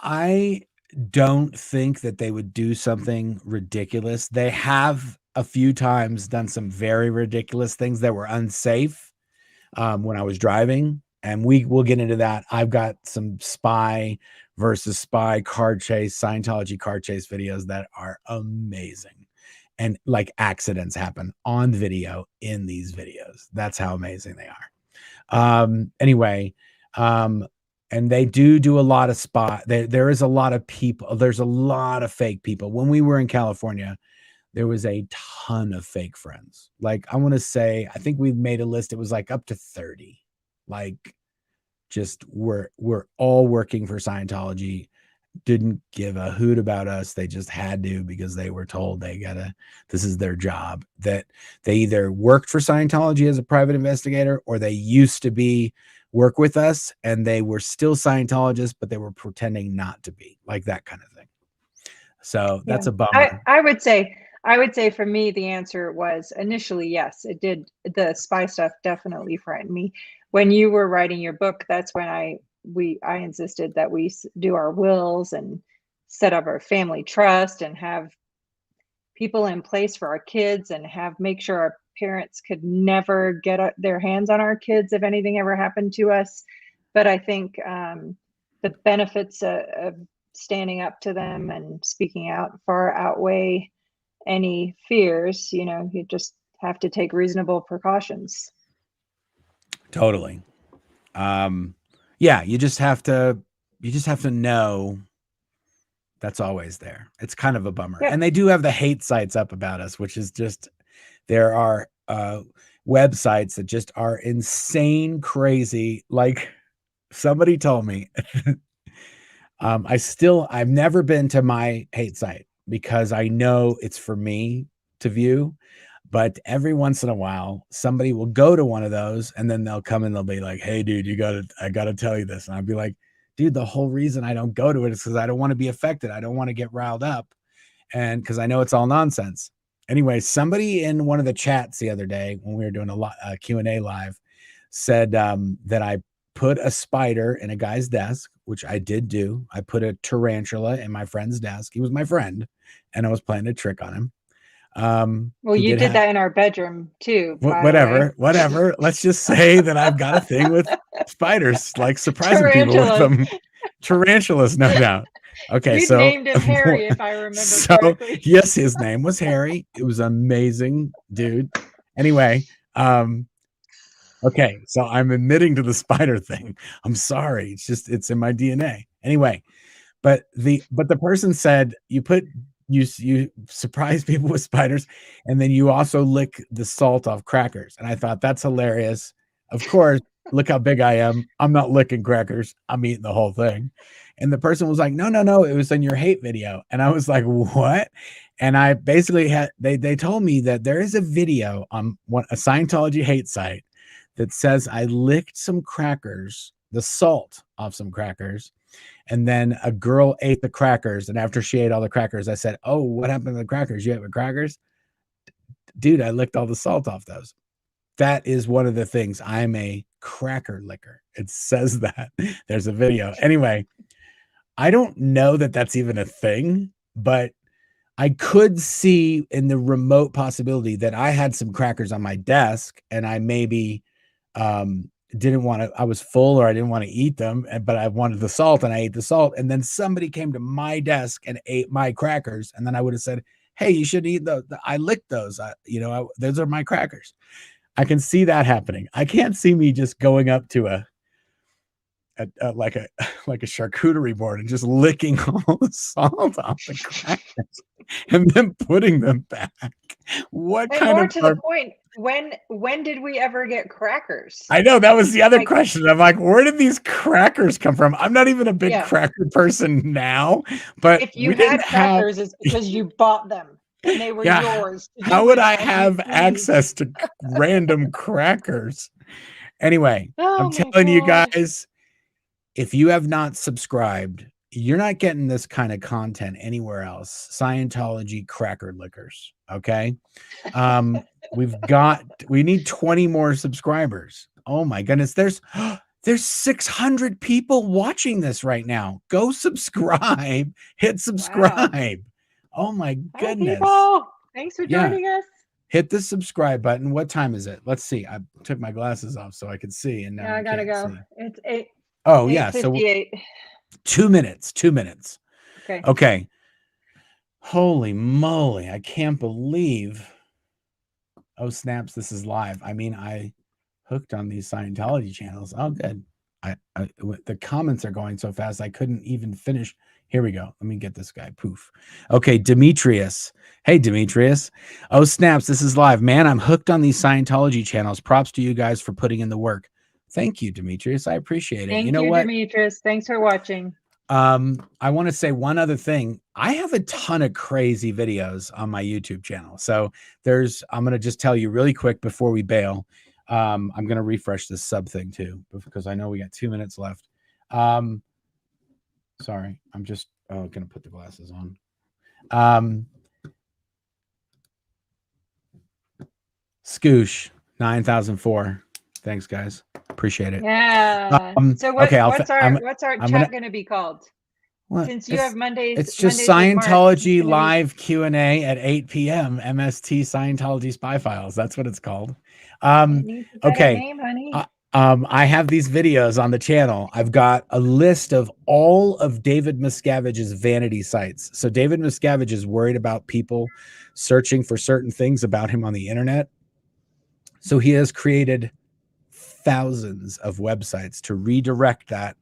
I don't think that they would do something ridiculous. They have a few times done some very ridiculous things that were unsafe when I was driving, and we'll get into that. I've got some spy versus spy car chase, Scientology car chase videos that are amazing, and like accidents happen on video in these videos. That's how amazing they are. Anyway, and they do a lot of spot. There is a lot of people. There's a lot of fake people. When we were in California, there was a ton of fake friends. Like, I want to say, I think we made a list. It was like up to 30. Like, just we're all working for Scientology. Didn't give a hoot about us. They just had to, because they were told this is their job. That they either worked for Scientology as a private investigator, or they used to work with us and they were still Scientologists, but they were pretending not to be, like that kind of thing. So that's a bummer. I would say for me, the answer was initially yes, it did. The spy stuff definitely frightened me. When you were writing your book, that's when I insisted that we do our wills and set up our family trust and have people in place for our kids, and make sure our parents could never get their hands on our kids if anything ever happened to us. But I think the benefits of standing up to them and speaking out far outweigh any fears. You just have to take reasonable precautions. Totally. Yeah, you just have to know that's always there. It's kind of a bummer. Yep. And they do have the hate sites up about us, which is just, there are websites that just are insane, crazy. Like, somebody told me I've never been to my hate site because I know it's for me to view. But every once in a while, somebody will go to one of those and then they'll come and they'll be like, hey, dude, I got to tell you this. And I'd be like, dude, the whole reason I don't go to it is because I don't want to be affected. I don't want to get riled up. And because I know it's all nonsense. Anyway, somebody in one of the chats the other day when we were doing a Q&A live said that I put a spider in a guy's desk, which I did do. I put a tarantula in my friend's desk. He was my friend, and I was playing a trick on him. Well, you did that in our bedroom too. Whatever. Let's just say that I've got a thing with spiders, like surprising people with them. Tarantulas, no doubt. Okay, you named him Harry, if I remember correctly. Yes, his name was Harry. It was amazing, dude. Anyway, okay, so I'm admitting to the spider thing. I'm sorry. It's in my DNA. Anyway, but the person said you surprise people with spiders, and then you also lick the salt off crackers. And I thought that's hilarious. Of course, look how big I am. I'm not licking crackers. I'm eating the whole thing. And the person was like, no, it was in your hate video. And I was like, what? And I basically they told me that there is a video on a Scientology hate site that says I licked some crackers, the salt off some crackers, and then a girl ate the crackers. And after she ate all the crackers, I said, oh, what happened to the crackers? You ate the crackers? Dude, I licked all the salt off those. That is one of the things. I'm a cracker licker. It says that. There's a video. Anyway, I don't know that that's even a thing, but I could see in the remote possibility that I had some crackers on my desk and I maybe didn't want to, I was full or I didn't want to eat them, but I wanted the salt and I ate the salt. And then somebody came to my desk and ate my crackers. And then I would have said, hey, you should eat those. I licked those. Those are my crackers. I can see that happening. I can't see me just going up to like a charcuterie board and just licking all the salt off the crackers and then putting them back. What and kind more of to the point, when did we ever get crackers? I know that was the other question. I'm like, where did these crackers come from? I'm not even a big cracker person now, but if you had crackers, it's because you bought them and they were yours. How would I have access to random crackers? Anyway, I'm telling you guys, if you have not subscribed, you're not getting this kind of content anywhere else. Scientology cracker lickers. Okay. We need 20 more subscribers. Oh my goodness. There's 600 people watching this right now. Go subscribe, hit subscribe. Wow. Oh my goodness. Hi, people. Thanks for joining us. Hit the subscribe button. What time is it? Let's see. I took my glasses off so I could see. And now I gotta go. It's 8. Oh yeah. So 2 minutes. Okay. Holy moly. I can't believe. Oh, snaps. This is live. I mean, I hooked on these Scientology channels. Oh, good. The comments are going so fast. I couldn't even finish. Here we go. Let me get this guy. Poof. Okay. Demetrius. Hey, Demetrius. Oh, snaps. This is live. Man, I'm hooked on these Scientology channels. Props to you guys for putting in the work. Thank you, Demetrius. I appreciate it. Thank you, what? Demetrius. Thanks for watching. I want to say one other thing. I have a ton of crazy videos on my YouTube channel. So I'm going to just tell you really quick before we bail. I'm going to refresh this sub thing too, because I know we got 2 minutes left. Sorry, I'm just going to put the glasses on. Scoosh 9004. Thanks, guys. Appreciate it. Yeah. So what's our chat going to be called? What? Since you have Mondays. It's just Scientology live Q&A at 8 p.m. MST Scientology Spy Files. That's what it's called. Okay. Name, honey. I have these videos on the channel. I've got a list of all of David Miscavige's vanity sites. So David Miscavige is worried about people searching for certain things about him on the internet. So he has created thousands of websites to redirect that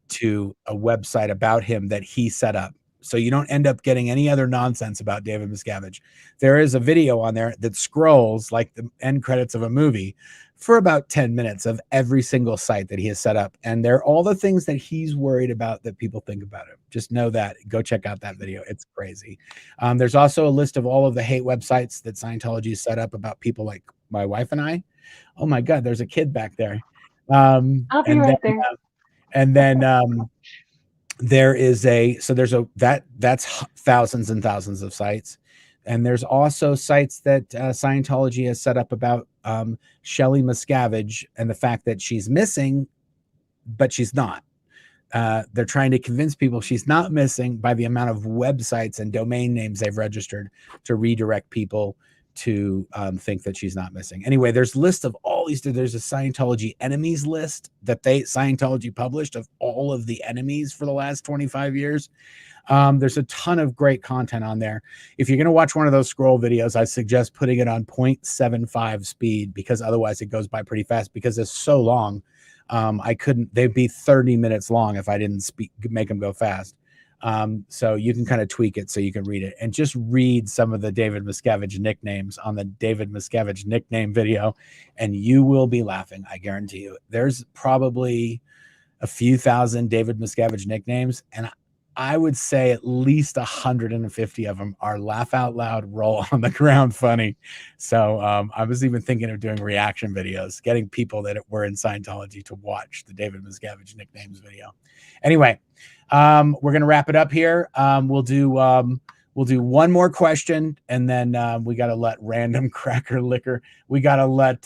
to a website about him that he set up. So you don't end up getting any other nonsense about David Miscavige. There is a video on there that scrolls like the end credits of a movie for about 10 minutes of every single site that he has set up. And they're all the things that he's worried about that people think about him. Just know that. Go check out that video. It's crazy. There's also a list of all of the hate websites that Scientology set up about people like my wife and I. Oh my God, there's a kid back there. I'll be right there. And then there is that's thousands and thousands of sites. And there's also sites that Scientology has set up about Shelly Miscavige and the fact that she's missing, but she's not. They're trying to convince people she's not missing by the amount of websites and domain names they've registered to redirect people to think that she's not missing. Anyway, there's a list of all these. There's a Scientology Enemies list that Scientology published of all of the enemies for the last 25 years. There's a ton of great content on there. If you're going to watch one of those scroll videos, I suggest putting it on 0.75 speed, because otherwise it goes by pretty fast, because it's so long. They'd be 30 minutes long if I didn't make them go fast. So you can kind of tweak it so you can read it, and just read some of the David Miscavige nicknames on the David Miscavige nickname video, and you will be laughing. I guarantee you. There's probably a few thousand David Miscavige nicknames, and I would say at least 150 of them are laugh out loud, roll on the ground funny. So I was even thinking of doing reaction videos, getting people that were in Scientology to watch the David Miscavige nicknames video. Anyway, we're going to wrap it up here. We'll do one more question, and then we got to let random cracker licker. We got to let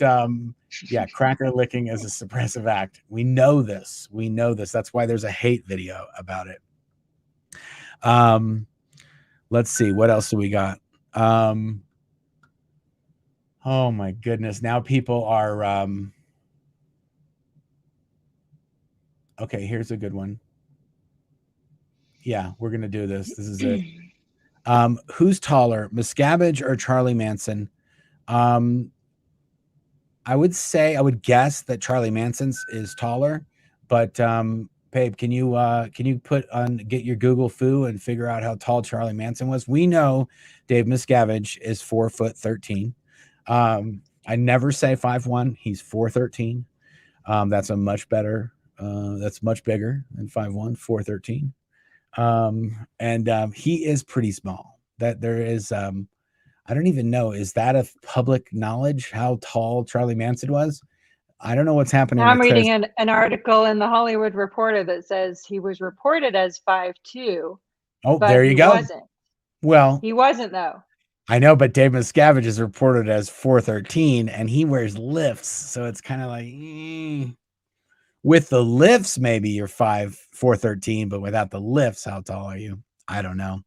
cracker licking is a suppressive act. We know this. That's why there's a hate video about it. Let's see, what else do we got? Oh my goodness. Now people are, okay, here's a good one. Yeah, we're going to do this. This is it. Who's taller, Miscavige or Charlie Manson? I would guess that Charlie Manson's is taller, but, babe, can you get your Google foo and figure out how tall Charlie Manson was? We know Dave Miscavige is 4'13". I never say 5'1". He's 4'13". That's a much better. That's much bigger than 5'1", 4'13". And he is pretty small. That there is. I don't even know. Is that a public knowledge how tall Charlie Manson was? I don't know what's happening. I'm reading an article in the Hollywood Reporter that says he was reported as 5'2". Oh, there you go. Wasn't. Well, he wasn't though. I know, but Dave Miscavige is reported as 4'13", and he wears lifts, so it's kind of like with the lifts, maybe you're 4'13", but without the lifts, how tall are you? I don't know.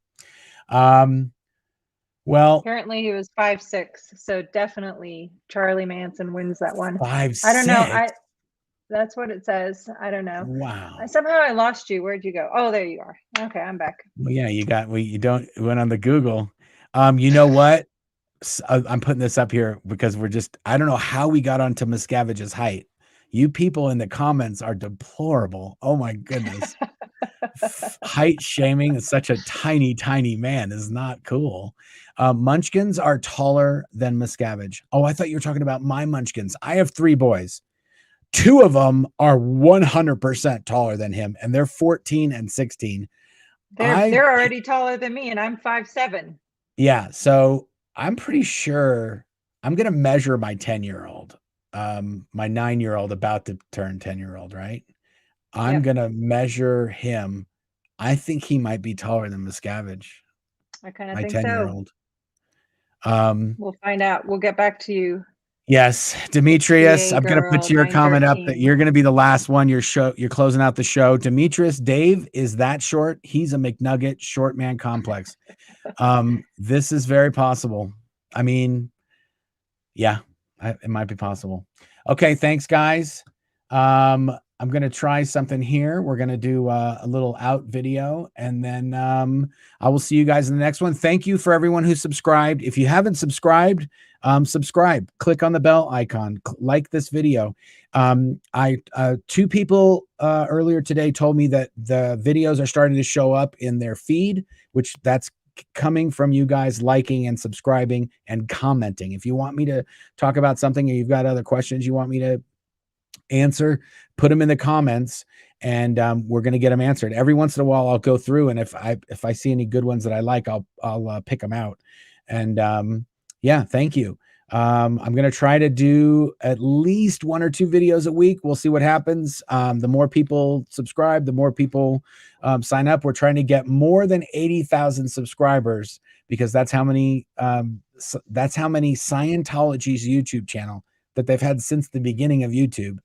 Well, apparently he was 5'6", so definitely Charlie Manson wins that one. 5'6". I don't know. That's what it says. I don't know. Wow. Somehow I lost you. Where'd you go? Oh, there you are. Okay, I'm back. Well, yeah, you went on the Google. You know what? I'm putting this up here because I don't know how we got onto Miscavige's height. You people in the comments are deplorable. Oh my goodness. Height shaming is such a tiny, tiny man is not cool. Munchkins are taller than Miscavige. Oh, I thought you were talking about my Munchkins. I have 3 boys. 2 of them are 100% taller than him, and they're 14 and 16. They're already taller than me, and I'm 5'7". Yeah, so I'm pretty sure I'm going to measure my 10-year-old, my 9-year-old about to turn 10-year-old, right? I'm going to measure him. I think he might be taller than Miscavige. I kind of think so. 10-year-old. We'll find out. We'll get back to you. Yes, Demetrius, I'm going to put your comment up that you're going to be the last one. You're closing out the show. Demetrius, Dave is that short. He's a McNugget short man complex. This is very possible. I mean, yeah, it might be possible. Okay, thanks, guys. I'm going to try something here. We're going to do a little out video, and then I will see you guys in the next one. Thank you for everyone who subscribed. If you haven't subscribed, subscribe. Click on the bell icon. Like this video. 2 people earlier today told me that the videos are starting to show up in their feed, which that's coming from you guys liking and subscribing and commenting. If you want me to talk about something or you've got other questions you want me to answer, put them in the comments, and we're going to get them answered. Every once in a while I'll go through, and if I see any good ones that I like, I'll pick them out. And yeah, thank you. I'm going to try to do at least 1 or 2 videos a week. We'll see what happens. The more people subscribe, the more people sign up. We're trying to get more than 80,000 subscribers, because that's how many Scientology's YouTube channel that they've had since the beginning of YouTube.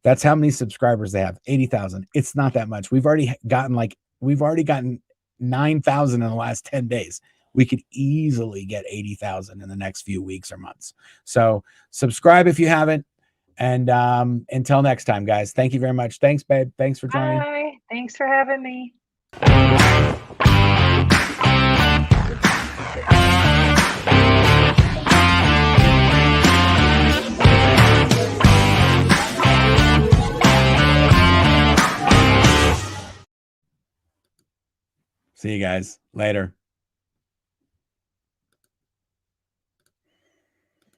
That's how many subscribers they have. 80,000. It's not that much. We've already gotten 9,000 in the last 10 days. We could easily get 80,000 in the next few weeks or months. So subscribe if you haven't. And until next time, guys, thank you very much. Thanks, babe. Thanks for joining. Bye. Thanks for having me. See you guys later.